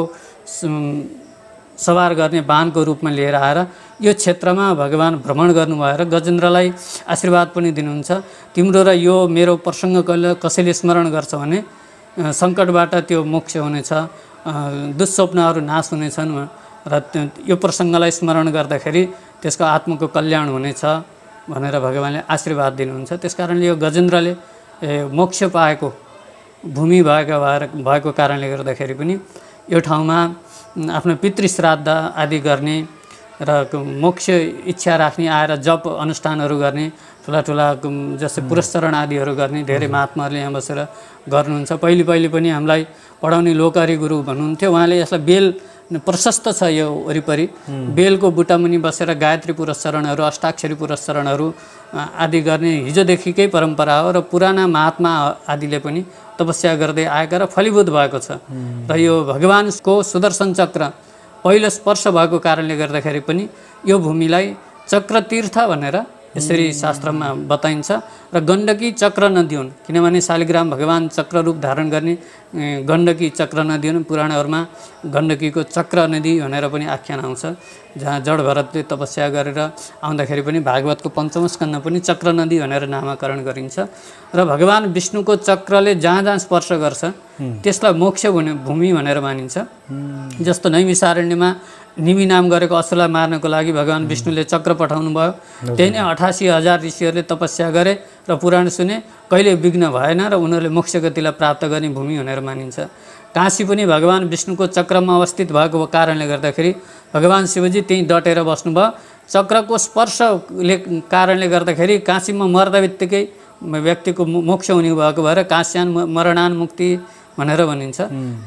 सवार गर्ने वाहनको रूपमा लिएर आएर यो क्षेत्रमा भगवान भ्रमण गर्नुभयो र गजेन्द्रलाई आशीर्वाद पनि दिनुहुन्छ। तिम्रो र यो मेरो प्रसङ्ग कसैले स्मरण गर्छ भने सङ्कटबाट त्यो मोक्ष हुनेछ, दुःस्वप्नहरू नाश हुनेछन् र यो प्रसङ्गलाई स्मरण गर्दाखेरि त्यसको आत्माको कल्याण हुनेछ भनेर भगवानले आशीर्वाद दिनुहुन्छ। त्यसकारणले यो गजेन्द्रले मोक्ष पाएको भूमि भएको कारणले गर्दाखेरि पनि यो ठाउँमा आफ्नो पितृश्राद्ध आदि गर्ने र मोक्ष इच्छा राख्ने आएर जप अनुष्ठानहरू गर्ने, ठुला जस्तै पुरस्चरण आदिहरू गर्ने धेरै महात्माहरूले यहाँ बसेर गर्नुहुन्छ। पहिले पनि हामीलाई पढाउने लोकहरि गुरु भन्नुहुन्थ्यो। उहाँले यसलाई बेल प्रशस्त छ यो वरिपरि, बेलको बुट्टामुनि बसेर गायत्री पुरस्चरणहरू, अष्टाक्षरी पुरस्चरणहरू आदि गर्ने हिजोदेखिकै परम्परा हो र पुराना महात्मा आदिले पनि तपस्या गर्दै आएका र फलीभूत भएको छ। र यो भगवानको सुदर्शन चक्र पहिलो स्पर्श भएको कारणले गर्दाखेरि पनि यो भूमिलाई चक्रतीर्थ भनेर यसरी शास्त्रमा बताइन्छ। र गण्डकी चक्र नदी हुन्, किनभने शालिग्राम भगवान चक्र रूप धारण गर्ने गण्डकी चक्र नदी हुन्। पुराणहरूमा गण्डकीको चक्र नदी भनेर पनि आख्यान आउँछ, जहाँ जड भरतले तपस्या गरेर आउँदाखेरि पनि भागवतको 5औं स्कन्द पनि चक्र नदी भनेर नामाकरण गरिन्छ। र भगवान विष्णुको चक्रले जहाँ स्पर्श गर्छ त्यसलाई मोक्ष भूमि भनेर मानिन्छ। जस्तो नैमिषारण्यमा निमि नाम गरेको असुरलाई मार्नको लागि भगवान विष्णुले चक्र पठाउनु भयो। त्यही नै 88,000 ऋषिहरूले तपस्या गरे र पुराण सुने, कहिले विघ्न भएन र उनीहरूले मोक्ष गतिलाई प्राप्त गर्ने भूमि भनेर मानिन्छ। काशी पनि भगवान विष्णुको चक्रमा अवस्थित भएको कारणले गर्दाखेरि भगवान शिवजी त्यहीँ डटेर बस्नुभयो। चक्रको स्पर्शले कारणले गर्दाखेरि काशीमा मर्दा बित्तिकै व्यक्तिको मोक्ष हुने भएको भएर काश्यान मरणान मुक्ति भनेर भनिन्छ।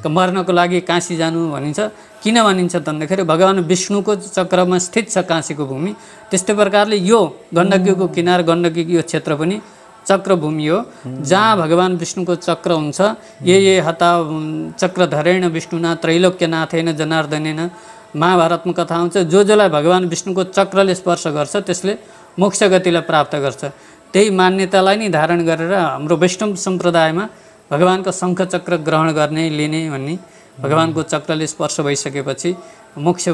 मर्नको लागि काशी जानु भनिन्छ। किन भनिन्छ भन्दाखेरि भगवान विष्णुको चक्रमा स्थित छ काशीको भूमि। त्यस्तै प्रकारले यो गण्डकीको किनार, गण्डकीको यो क्षेत्र पनि चक्रभूमि हो, जहाँ भगवान विष्णुको चक्र हुन्छ। ये हता चक्रधरेण विष्णुना त्रैलोक्यनाथेन जनार्दनेन, महाभारतमा कथा आउँछ। जसलाई भगवान विष्णुको चक्रले स्पर्श गर्छ त्यसले मोक्ष गतिलाई प्राप्त गर्छ। त्यही मान्यतालाई नै धारण गरेर हाम्रो वैष्णव सम्प्रदायमा भगवानको शङ्ख चक्र ग्रहण गर्ने, लिने भन्ने, भगवानको चक्रले स्पर्श भइसकेपछि मोक्ष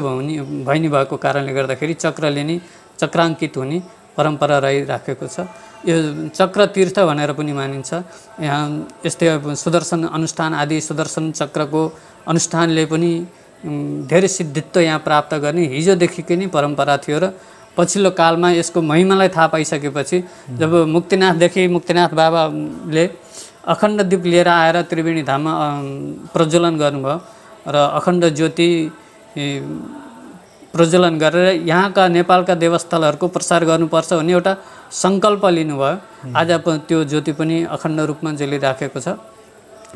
भइने भएको कारणले गर्दाखेरि चक्र लिने, चक्राङ्कित हुने परम्परा रहिराखेको छ। यो चक्र तीर्थ भनेर पनि मानिन्छ। यहाँ यस्तै सुदर्शन अनुष्ठान आदि, सुदर्शन चक्रको अनुष्ठानले पनि धेरै सिद्धित्व यहाँ प्राप्त गर्ने हिजोदेखिकै नै परम्परा थियो र पछिल्लो कालमा यसको महिमालाई थाहा पाइसकेपछि जब मुक्तिनाथ बाबाले अखण्ड दीप लिएर आएर त्रिवेणी धाममा प्रज्वलन गर्नुभयो र अखण्ड ज्योति प्रज्वलन गरेर यहाँका नेपालका देवस्थलहरूको प्रसार गर्नुपर्छ भन्ने एउटा सङ्कल्प लिनुभयो। आज त्यो ज्योति पनि अखण्ड रूपमा जलिराखेको छ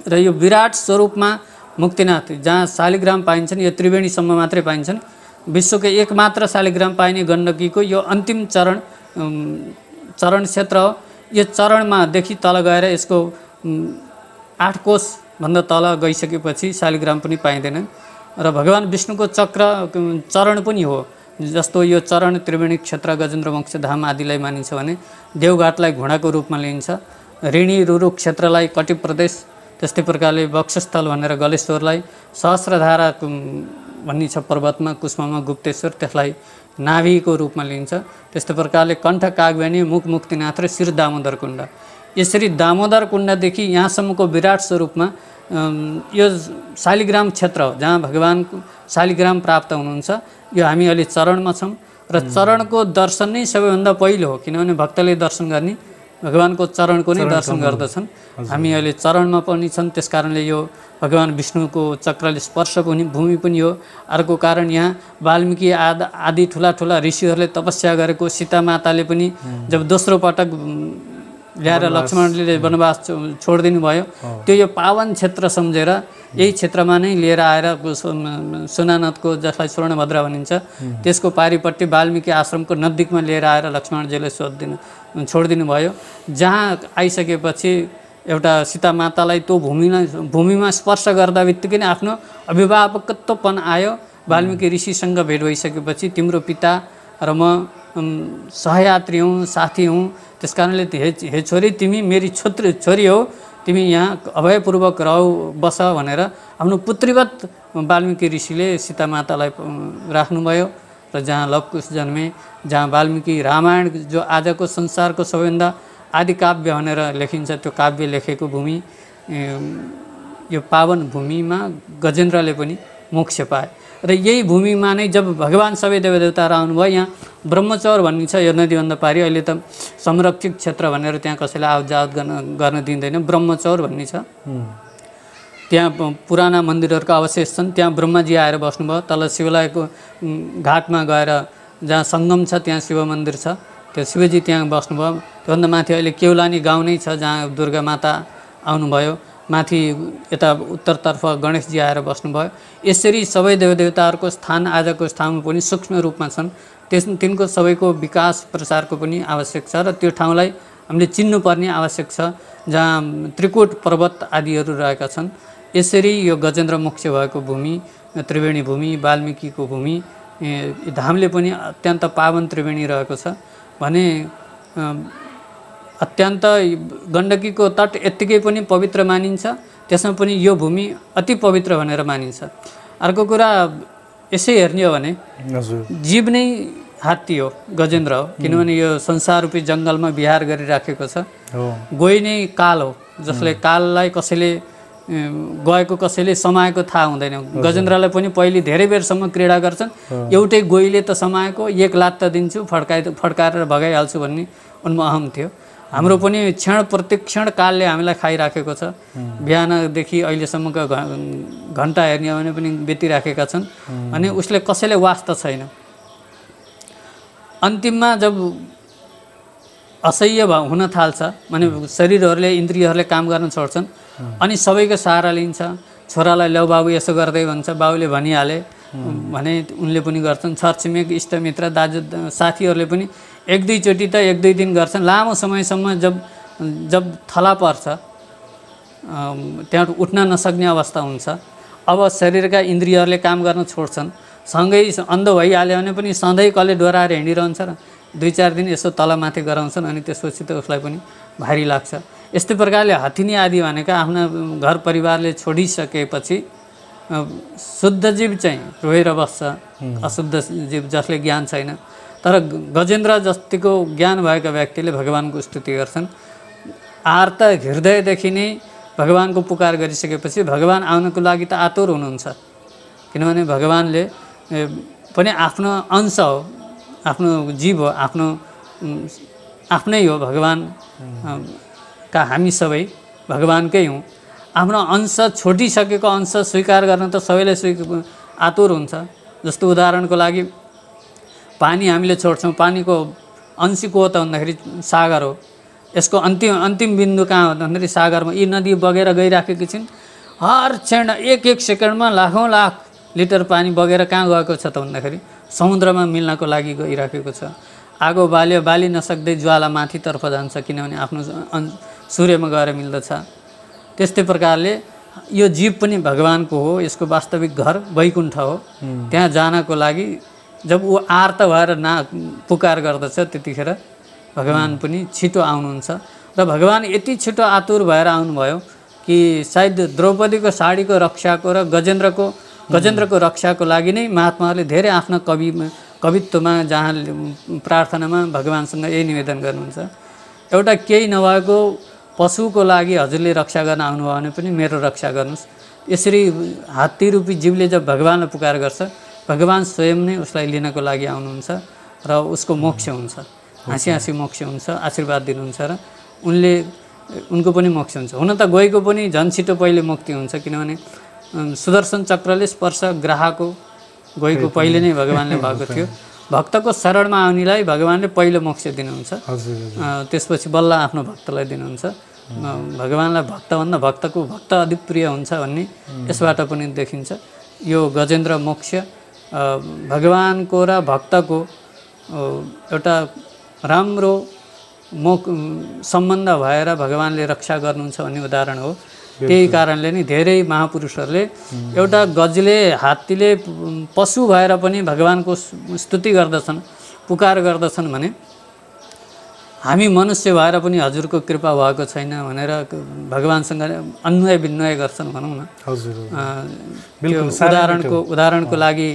र यो विराट स्वरूपमा मुक्तिनाथ जहाँ शालिग्राम पाइन्छन् यो त्रिवेणीसम्म मात्रै पाइन्छन्। विश्वको एकमात्र शालिग्राम पाइने गण्डकीको यो अन्तिम चरण क्षेत्र हो। यो चरणमा देखि तल गएर यसको 8 कोसभन्दा तल गइसकेपछि शालिग्राम पनि पाइँदैन र भगवान विष्णुको चक्र चरण पनि हो। जस्तो यो चरण त्रिवेणी क्षेत्र गजेन्द्र मोक्ष धाम आदिलाई मानिन्छ भने देवघाटलाई घोडाको रूपमा लिइन्छ, ऋणी रुरु क्षेत्रलाई कटिप प्रदेश, त्यस्तै प्रकारले वक्षस्थल भनेर गलेश्वरलाई, सहस्रधारा भन्ने छ पर्वतमा कुष्ममा गुप्तेश्वर त्यसलाई नाभिको रूपमा लिइन्छ। त्यस्तै प्रकारले कण्ठ कागवेणी, मुख मुक्तिनाथ र शिर दामोदर कुण्ड। यसरी दामोदर कुण्डदेखि यहाँसम्मको विराट स्वरूपमा यो शालिग्राम क्षेत्र हो जहाँ भगवान शालिग्राम प्राप्त हुनुहुन्छ। यो हामी अहिले चरणमा छौँ र चरणको दर्शन नै सबैभन्दा पहिलो हो, किनभने भक्तले दर्शन गर्ने भगवानको चरणको नै दर्शन गर्दछन्। हामी अहिले चरणमा पनि छन्, त्यस कारणले यो भगवान विष्णुको चक्रले स्पर्श भूमि पनि हो। अर्को कारण यहाँ वाल्मीकि आदि ठुला ठुला ऋषिहरूले तपस्या गरेको सीता माताले पनि जब दोस्रो पटक ल्याएर लक्ष्मणले वनवास छोडिदिनु भयो, त्यो यो पावन क्षेत्र सम्झेर यही क्षेत्रमा नै लिएर आएर सुनानदको जसलाई स्वर्णभद्रा भनिन्छ त्यसको पारिपट्टि वाल्मीकि आश्रमको नजिकमा लिएर आएर लक्ष्मणजीले छोडिदिनु भयो। जहाँ आइसकेपछि एउटा सीता मातालाई त्यो भूमिमा स्पर्श गर्दा बित्तिकै नै आफ्नो अभिभावकत्वपन आयो। वाल्मीकि ऋषिसँग भेट भइसकेपछि तिम्रो पिता र म सहयात्री हुँ, साथी हुँ, त्यस कारणले हे छोरी तिमी मेरी छोरी हो, तिमी यहाँ अभयपूर्वक बस भनेर आफ्नो पुत्रीवत वाल्मीकि ऋषिले सीता मातालाई राख्नुभयो। र जहाँ लवकुश जन्मे, जहाँ वाल्मीकि रामायण जो आजको संसारको सबैभन्दा आदि काव्य भनेर लेखिन्छ त्यो काव्य लेखेको भूमि, यो पावन भूमिमा गजेन्द्रले पनि मोक्ष पाए। र यही भूमिमा नै जब भगवान सबै देवदेवताहरू आउनुभयो, यहाँ ब्रह्मचौर भन्ने छ यो नदीभन्दा पारि। अहिले त संरक्षित क्षेत्र भनेर त्यहाँ कसैलाई आवत जावत गर्न दिँदैन। ब्रह्मचौर भन्ने छ, त्यहाँ पुराना मन्दिरहरूको अवशेष छन्। त्यहाँ ब्रह्माजी आएर बस्नुभयो। तल शिवालयको घाटमा गएर जहाँ सङ्गम छ त्यहाँ शिव मन्दिर छ, त्यो शिवजी त्यहाँ बस्नुभयो। त्योभन्दा माथि अहिले केउलानी गाउँ नै छ जहाँ दुर्गा माता आउनुभयो। माथि यता उत्तरतर्फ गणेशजी आएर बस्नुभयो। यसरी सबै देवदेवताहरूको स्थान आजको स्थानमा पनि सूक्ष्म रूपमा छन्। तिनको सबैको विकास प्रसारको पनि आवश्यक छ र त्यो ठाउँलाई हामीले चिन्नुपर्ने आवश्यक छ जहाँ त्रिकुट पर्वत आदिहरू रहेका छन्। यसरी यो गजेन्द्र मोक्ष भएको भूमि, त्रिवेणी भूमि, वाल्मीकिको भूमि धामले पनि अत्यन्त पावन त्रिवेणी रहेको छ भने अत्यन्त गण्डकीको तट यत्तिकै पनि पवित्र मानिन्छ, त्यसमा पनि यो भूमि अति पवित्र भनेर मानिन्छ। अर्को कुरा यसै हेर्ने हो भने जीव नै हात्ती हो, गजेन्द्र हो, किनभने यो संसाररूपी जङ्गलमा विहार गरिराखेको छ। गोही नै काल हो, जसले काललाई कसैले गएको कसैले समाएको थाहा हुँदैन। गजेन्द्रलाई पनि पहिले धेरै बेरसम्म क्रीडा गर्छन्। एउटै गोहीले त समाएको, एक लात दिन्छु फड्काएर भगाइहाल्छु भन्ने उनमा अहम थियो। हाम्रो पनि क्षण प्रतिक्षण कालले हामीलाई खाइराखेको छ। बिहानदेखि अहिलेसम्मका घन्टा हेर्ने हो भने पनि बितिराखेका छन्। अनि उसले कसैले वास्ता छैन। अन्तिममा जब असह्य हुन थाल्छ भने शरीरहरूले इन्द्रियहरूले काम गर्न छोड्छन् अनि सबैको सहारा लिन्छ। छोरालाई ल्याउ बाबु यसो गर्दै भन्छ, बाबुले भनिहाले भने उनले पनि गर्छन्। छरछिमेक इष्टमित्र दाजु साथीहरूले पनि एक दुईचोटि त एक दुई दिन गर्छन्। लामो समयसम्म जब थला पर्छ त्यहाँ उठ्न नसक्ने अवस्था हुन्छ। अब शरीरका इन्द्रियहरूले काम गर्न छोड्छन्। सँगै अन्ध भइहाल्यो भने पनि सधैँ कसले डोराएर हिँडिरहन्छ र 2-4 दिन यसो तलमाथि गराउँछन् अनि त्यसपछि त उसलाई पनि भारी लाग्छ। यस्तै प्रकारले हथिनी आदि भनेका आफ्ना घर परिवारले छोडिसकेपछि शुद्ध जीव चाहिँ रोएर बस्छ, अशुद्ध जीव जसले ज्ञान छैन। तर गजेन्द्र जतिको ज्ञान भएका व्यक्तिले भगवानको स्तुति गर्छन्। आर्त हृदयदेखि नै भगवानको पुकार गरिसकेपछि भगवान आउनको लागि त आतुर हुनुहुन्छ, किनभने भगवानले पनि आफ्नो अंश हो, आफ्नो जीव हो, आफ्नै हो। भगवान का हामी सबै भगवानकै हौँ। आफ्नो अंश छोडिसकेको अंश स्वीकार गर्न त सबैले आतुर हुन्छ। जस्तो उदाहरणको लागि पानी हामीले छोड्छौँ, पानीको अंशी को हो त भन्दाखेरि सागर हो। यसको अन्तिम बिन्दु कहाँ हो भन्दाखेरि सागरमा यी नदी बगेर गइराखेकी छिन्। हर क्षण एक सेकेन्डमा लाखौँ लाख लिटर पानी बगेर कहाँ गएको छ त भन्दाखेरि समुद्रमा मिल्नको लागि गइराखेको छ। आगो बाली नसक्दै ज्वाला माथितर्फ जान्छ, किनभने आफ्नो सूर्यमा गएर मिल्दछ। त्यस्तै प्रकारले यो जीव पनि भगवानको हो, यसको वास्तविक घर वैकुण्ठ हो। त्यहाँ जानको लागि जब ऊ आर्त भएर पुकार गर्दछ त्यतिखेर भगवान पनि छिटो आउनुहुन्छ। र भगवान यति छिटो आतुर भएर आउनुभयो कि सायद द्रौपदीको साडीको रक्षाको र गजेन्द्रको रक्षाको लागि नै महात्माहरूले धेरै आफ्ना कवित्वमा जहाँ प्रार्थनामा भगवानसँग यही निवेदन गर्नुहुन्छ, एउटा केही नभएको पशुको लागि हजुरले रक्षा गर्न आउनुभयो भने पनि मेरो रक्षा गर्नुहोस्। यसरी हात्ती रूपी जीवले जब भगवानलाई पुकार गर्छ, भगवान स्वयं नै उसलाई लिनको लागि आउनुहुन्छ र उसको मोक्ष हुन्छ। हाँसी मोक्ष हुन्छ, आशीर्वाद दिनुहुन्छ र उनको पनि मोक्ष हुन्छ। हुन त गएको पनि झन् छिटो पहिले मुक्ति हुन्छ, किनभने सुदर्शन चक्रले स्पर्श ग्राहको गएको पहिले नै भगवानले भएको थियो। भक्तको शरणमा आउनेलाई भगवानले पहिलो मोक्ष दिनुहुन्छ, त्यसपछि बल्ल आफ्नो भक्तलाई दिनुहुन्छ। भगवानलाई भक्तभन्दा भक्त अधिक प्रिय हुन्छ भन्ने यसबाट पनि देखिन्छ। यो गजेन्द्र मोक्ष भगवानको र भक्तको एउटा राम्रो सम्बन्ध भएर भगवानले रक्षा गर्नुहुन्छ भन्ने उदाहरण हो। त्यही कारणले नै धेरै महापुरुषहरूले एउटा गजले हात्तीले पशु भएर पनि भगवानको स्तुति गर्दछन्, पुकार गर्दछन् भने हामी मनुष्य भएर पनि हजुरको कृपा भएको छैन भनेर भगवानसँग अन्वय विन्वय गर्छन् भनौँ न। उदाहरणको लागि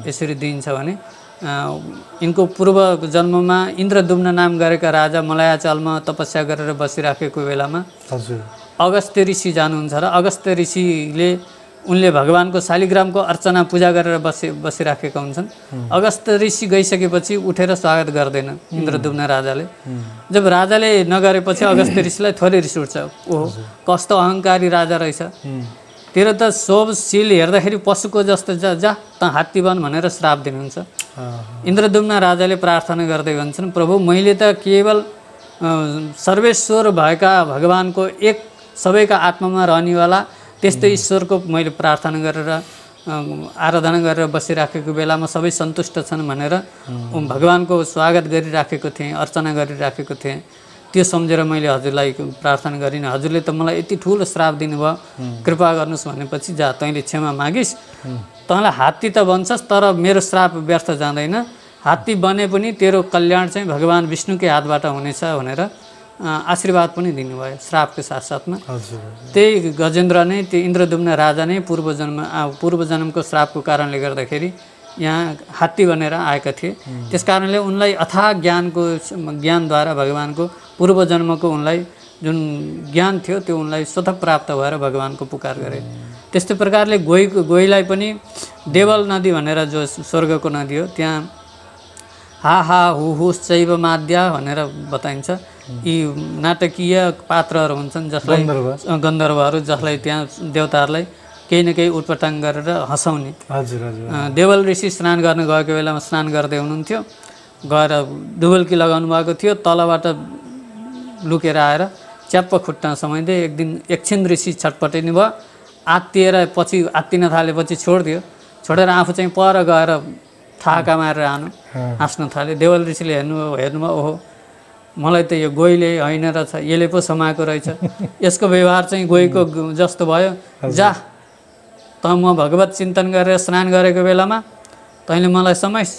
यसरी दिइन्छ भने यिनको पूर्व जन्ममा इन्द्रदुम्न नाम गरेका राजा मलयाचलमा तपस्या गरेर बसिराखेको बेलामा अगस्त्य ऋषि जानुहुन्छ र अगस्त्य ऋषिले उनले भगवानको शालिग्रामको अर्चना पूजा गरेर बसिराखेका हुन्छन्। अगस्त्य ऋषि गइसकेपछि उठेर स्वागत गर्दैन इन्द्रदुम्न राजाले। जब राजाले नगरेपछि अगस्त्य ऋषिलाई थोरै रिस उठ्छ, ओहो कस्तो अहङ्कारी राजा रहेछ, तेरो त शोभशील हेर्दाखेरि पशुको जस्तो जा त हात्ती बन भनेर श्राप दिनुहुन्छ। इन्द्रदुम्न राजाले प्रार्थना गर्दै भन्छन्, प्रभु मैले त केवल सर्वेश्वर भएका भगवानको एक सबैका आत्मामा रहनेवाला त्यस्तै ईश्वरको मैले प्रार्थना गरेर आराधना गरेर बसिराखेको बेलामा सबै सन्तुष्ट छन् भनेर भगवानको स्वागत गरिराखेको थिएँ, अर्चना गरिराखेको थिएँ। त्यो सम्झेर मैले हजुरलाई प्रार्थना गरिनँ, हजुरले त मलाई यति ठुलो श्राप दिनुभयो, कृपा गर्नुहोस् भनेपछि जा तैँले क्षमा मागिस्, तँलाई हात्ती त बन्छस् तर मेरो श्राप व्यर्थ जाँदैन, हात्ती बने पनि तेरो कल्याण चाहिँ भगवान विष्णुकै हातबाट हुनेछ भनेर आशीर्वाद पनि दिनुभयो श्रापको साथसाथमा। त्यही गजेन्द्र नै, त्यो इन्द्रदुम्न राजा नै पूर्व जन्मको श्रापको कारणले गर्दाखेरि यहाँ हात्ती बनेर आएका थिए। त्यस कारणले उनलाई अथाह ज्ञानद्वारा भगवानको पूर्व जन्मको उनलाई जुन ज्ञान थियो त्यो उनलाई स्वतः प्राप्त भएर भगवानको पुकार गरे। त्यस्तै प्रकारले गोहीलाई पनि देवल नदी भनेर जो स्वर्गको नदी हो, त्यहाँ हा हा हु शैव माद्या भनेर बताइन्छ। यी नाटकीय पात्रहरू हुन्छन् जसलाई गन्धर्वहरू, जसलाई त्यहाँ देवताहरूलाई केही न केही उटपटाङ गरेर हँसाउने। देवल ऋषि स्नान गर्न गएको बेलामा स्नान गर्दै हुनुहुन्थ्यो, गएर डुबल्की लगाउनु भएको थियो, तलबाट लुकेर आएर च्याप्प खुट्टा समाइँदै एकछिन ऋषि छटपटिनु भयो, आत्तिन थालेपछि छोडेर आफू चाहिँ पर गएर थाका मारेर हाँस्न थाले। देवल ऋषिले हेर्नुभयो, ओहो मलाई त यो गोहीले होइन रहेछ, यसले पो समाएको रहेछ, यसको व्यवहार चाहिँ गोहीको जस्तो भयो, जा त म भगवत चिन्तन गरेर स्नान गरेको बेलामा तैँले मलाई समाइस्,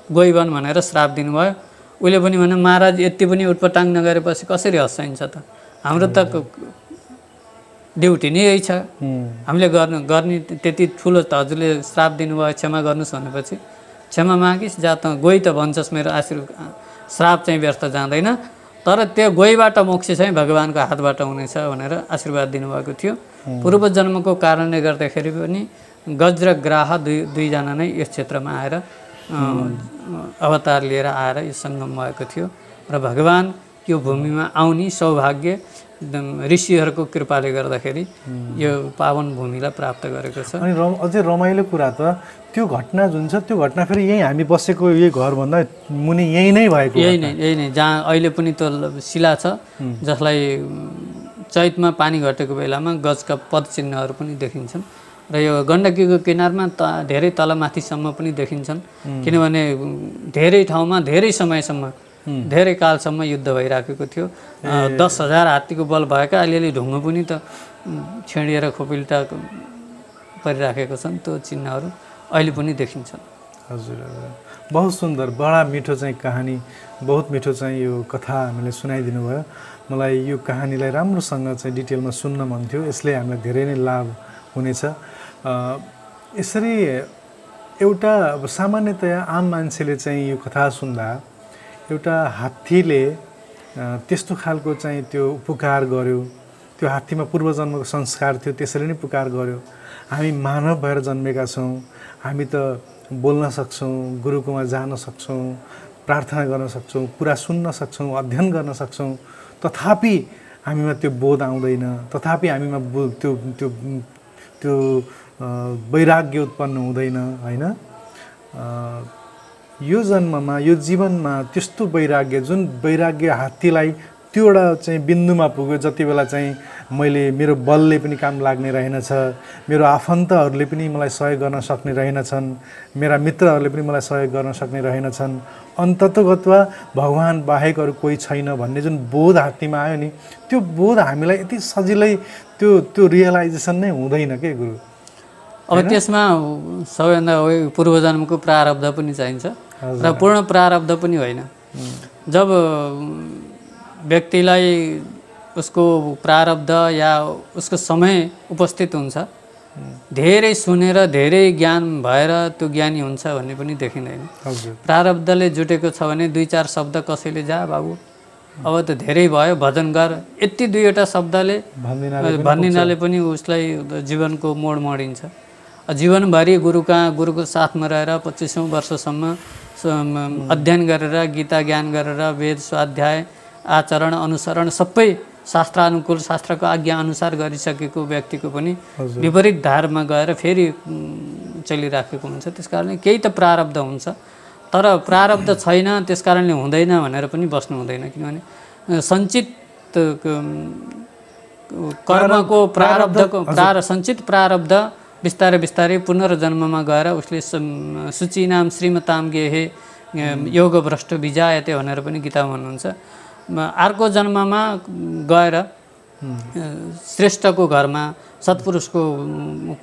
गोही बन भनेर श्राप दिनुभयो। उसले पनि भने महाराज यति पनि उटपटाङ नगरेपछि कसरी हँसाइन्छ त, हाम्रो त ड्युटी नै यही छ, हामीले गर्ने त्यति ठुलो त हजुरले श्राप दिनुभयो, क्षमा गर्नुहोस् भनेपछि क्षमा मागिस्, जा त गोही त भन्छस्, मेरो श्राप चाहिँ व्यर्थ जाँदैन, तर त्यो गोहीबाट मोक्ष चाहिँ भगवानको हातबाट हुनेछ भनेर आशीर्वाद दिनुभएको थियो। पूर्व जन्मको कारणले गर्दाखेरि पनि गज र ग्राह दुईजना नै यस क्षेत्रमा आएर अवतार लिएर आएर यो सङ्गम भएको थियो र भगवान यो भूमिमा आउने सौभाग्य ऋषिहरूको कृपाले गर्दाखेरि यो पावन भूमिलाई प्राप्त गरेको छ। अनि अझै रमाइलो कुरा त त्यो घटना जुन छ त्यो घटना फेरि यहीँ हामी बसेको यही घरभन्दा मुनि यही नै भएको यही नै जहाँ अहिले पनि त्यो शिला छ जसलाई चैतमा पानी घटेको बेलामा गजका पदचिन्हहरू पनि देखिन्छन् र यो गण्डकीको किनारमा धेरै तलमाथिसम्म पनि देखिन्छन् किनभने धेरै ठाउँमा धेरै समयसम्म धेरै कालसम्म युद्ध भइराखेको थियो। 10,000 हात्तीको बल भएका अलिअलि ढुङ्गो पनि त छेडिएर खोपिल्टा परिराखेको छन् त्यो चिन्हहरू अहिले पनि देखिन्छन्। हजुर हजुर बहुत सुन्दर बडा मिठो चाहिँ कहानी बहुत मिठो चाहिँ यो कथा हामीले सुनाइदिनु भयो। मलाई यो कहानीलाई राम्रोसँग चाहिँ डिटेलमा सुन्न मन थियो यसले हामीलाई धेरै नै लाभ हुनेछ। यसरी एउटा अब सामान्यतया आम मान्छेले चाहिँ यो कथा सुन्दा एउटा हात्तीले त्यस्तो खालको चाहिँ त्यो पुकार गर्यो त्यो हात्तीमा पूर्वजन्मको संस्कार थियो त्यसरी नै पुकार गर्यो हामी मानव भएर जन्मेका छौँ हामी त बोल्न सक्छौँ गुरुकोमा जान सक्छौँ प्रार्थना गर्न सक्छौँ कुरा सुन्न सक्छौँ अध्ययन गर्न सक्छौँ तथापि हामीमा त्यो बोध आउँदैन तथापि हामीमा त्यो त्यो त्यो वैराग्य उत्पन्न हुँदैन हैन। यो जन्ममा यो जीवनमा त्यस्तो वैराग्य जुन वैराग्य हात्तीलाई त्यो एउटा चाहिँ बिन्दुमा पुग्यो जति बेला चाहिँ मैले मेरो बलले पनि काम लाग्ने रहेनछ मेरो आफन्तहरूले पनि मलाई सहयोग गर्न सक्ने रहेनछन् मेरा मित्रहरूले पनि मलाई सहयोग गर्न सक्ने रहेनछन् अन्ततोगत्वा भगवान बाहेक अरू कोही छैन भन्ने जुन बोध हात्तीमा आयो नि त्यो बोध हामीलाई यति सजिलै त्यो रियलाइजेसन नै हुँदैन के गुरु। अब त्यसमा सबैभन्दा पूर्वजन्मको प्रारब्ध पनि चाहिन्छ र पूर्ण प्रारब्ध पनि होइन। जब व्यक्तिलाई उसको प्रारब्ध या उसको समय उपस्थित हुन्छ धेरै सुनेर धेरै ज्ञान भएर त्यो ज्ञानी हुन्छ भन्ने पनि देखिँदैन। प्रारब्धले जुटेको छ भने 2-4 शब्द कसैले जा बाबु अब त धेरै भयो भजन गर यति 2वटा शब्दले भन्दिनाले पनि उसलाई जीवनको मोड मोडिन्छ। जीवनभरि गुरुको साथमा रहेर 25औं वर्षसम्म अध्ययन गरेर गीता ज्ञान गरेर वेद स्वाध्याय आचरण अनुसरण सबै शास्त्रानुकूल शास्त्रको आज्ञा अनुसार गरिसकेको व्यक्तिको पनि विपरीत धारमा गएर फेरि चलिराखेको हुन्छ। त्यसकारणले केही त प्रारब्ध हुन्छ तर प्रारब्ध छैन त्यसकारणले हुँदैन भनेर पनि बस्नु हुँदैन किनभने सञ्चित कर्मको प्रारब्धको सञ्चित प्रारब्ध बिस्तारै बिस्तारै पुनर्जन्ममा गएर उसले सूचीनाम श्रीमताम गेहे योग भ्रष्ट विजायते भनेर पनि गीतामा भन्नुहुन्छ। अर्को जन्ममा गएर श्रेष्ठको घरमा सत्पुरुषको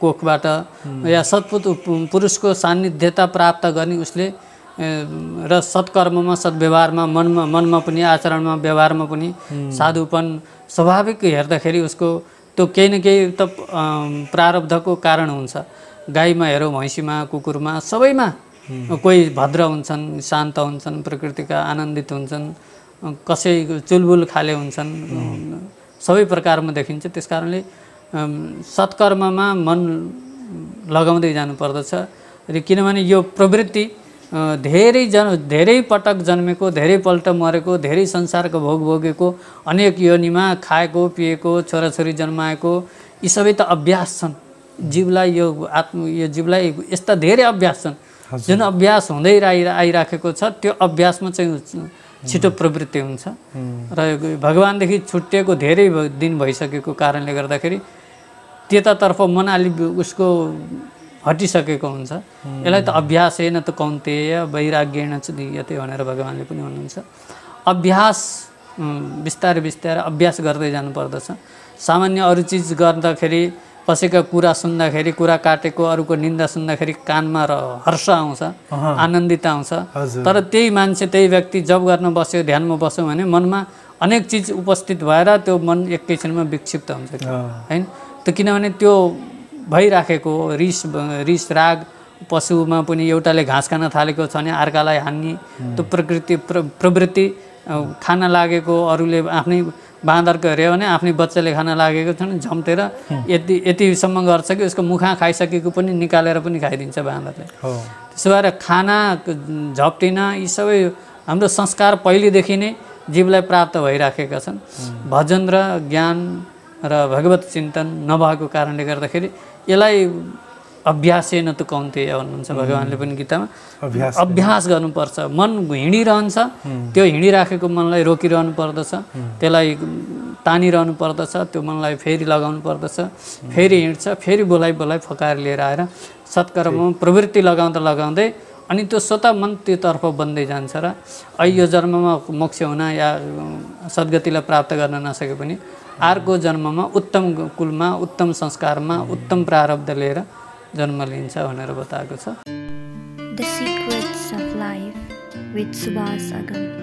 कोखबाट या पुरुषको सान्निध्यता प्राप्त गर्ने उसले र सत्कर्ममा सद्व्यवहारमा मनमा पनि आचरणमा व्यवहारमा पनि साधुपन स्वाभाविक हेर्दाखेरि उसको त्यो केही न केही त प्रारब्धको कारण हुन्छ। गाईमा हेरौँ भैँसीमा कुकुरमा सबैमा कोही भद्र हुन्छन् शान्त हुन्छन् प्रकृतिका आनन्दित हुन्छन् कसै चुलबुल खाले हुन्छन् सबै प्रकारमा देखिन्छ। त्यसकारणले सत्कर्ममा मन लगाउँदै जानुपर्दछ र किनभने यो प्रवृत्ति धेरै पटक जन्मेको धेरैपल्ट मरेको धेरै संसारको भोग भोगेको अनेक योनिमा खाएको पिएको छोराछोरी जन्माएको यी सबै त अभ्यास छन्। जीवलाई यो जीवलाई यस्ता धेरै अभ्यास छन् जुन अभ्यास हुँदै आइराखेको छ त्यो अभ्यासमा चाहिँ छिटो प्रवृत्ति हुन्छ र भगवानदेखि छुट्टिएको धेरै दिन भइसकेको कारणले गर्दाखेरि त्यतातर्फ मन अलि उसको हटिसकेको हुन्छ। यसलाई त अभ्यासेन त कौन्तेय वैराग्येण च दीयते भनेर भगवानले पनि भन्नुहुन्छ। अभ्यास बिस्तारै बिस्तारै अभ्यास गर्दै जानुपर्दछ। सामान्य अरू चिज गर्दाखेरि कसैका कुरा सुन्दाखेरि कुरा काटेको अरूको निन्दा सुन्दाखेरि कानमा हर्ष आउँछ आनन्दित आउँछ तर त्यही मान्छे त्यही व्यक्ति जब गर्न बस्यो ध्यानमा बस्यो भने मनमा अनेक चिज उपस्थित भएर त्यो मन एकैछिनमा विक्षिप्त हुन्छ हैन। त्यो किनभने त्यो भइराखेको रिस राग पशुमा पनि एउटाले घाँस खान थालेको छ भने अर्कालाई हान्ने त्यो प्रवृत्ति खान लागेको अरूले आफ्नै बाँदरको हेऱ्यो भने आफ्नै बच्चाले खान लागेको छ भने झम्टेर यतिसम्म गर्छ कि उसको मुखा खाइसकेको पनि निकालेर पनि खाइदिन्छ बाँदरले। त्यसो भएर खाना झप्टिन यी सबै हाम्रो संस्कार पहिलेदेखि नै जीवलाई प्राप्त भइराखेका छन्। भजन र ज्ञान र भगवत चिन्तन नभएको कारणले गर्दाखेरि यसलाई अभ्यासेन तु कौन्तेय भन्नुहुन्छ भगवान्ले पनि गीतामा। अभ्यास गर्नुपर्छ। मन हिँडिरहन्छ, त्यो हिँडिराखेको मनलाई रोकिरहनु पर्दछ, त्यसलाई तानिरहनु पर्दछ, त्यो मनलाई फेरि लगाउनु पर्दछ, फेरि हिँड्छ, फेरि बोलाइ फकाएर लिएर आएर सत्कर्ममा प्रवृत्ति लगाउँदै अनि त्यो स्वतः मन त्योतर्फ बन्दै जान्छ र यो जन्ममा मोक्ष हुन या सद्गतिलाई प्राप्त गर्न नसके पनि अर्को जन्ममा उत्तम कुलमा, उत्तम संस्कारमा, उत्तम प्रारब्ध लिएर जन्म लिन्छ भनेर बताएको छ। The Secrets of Life with Subhas Agam।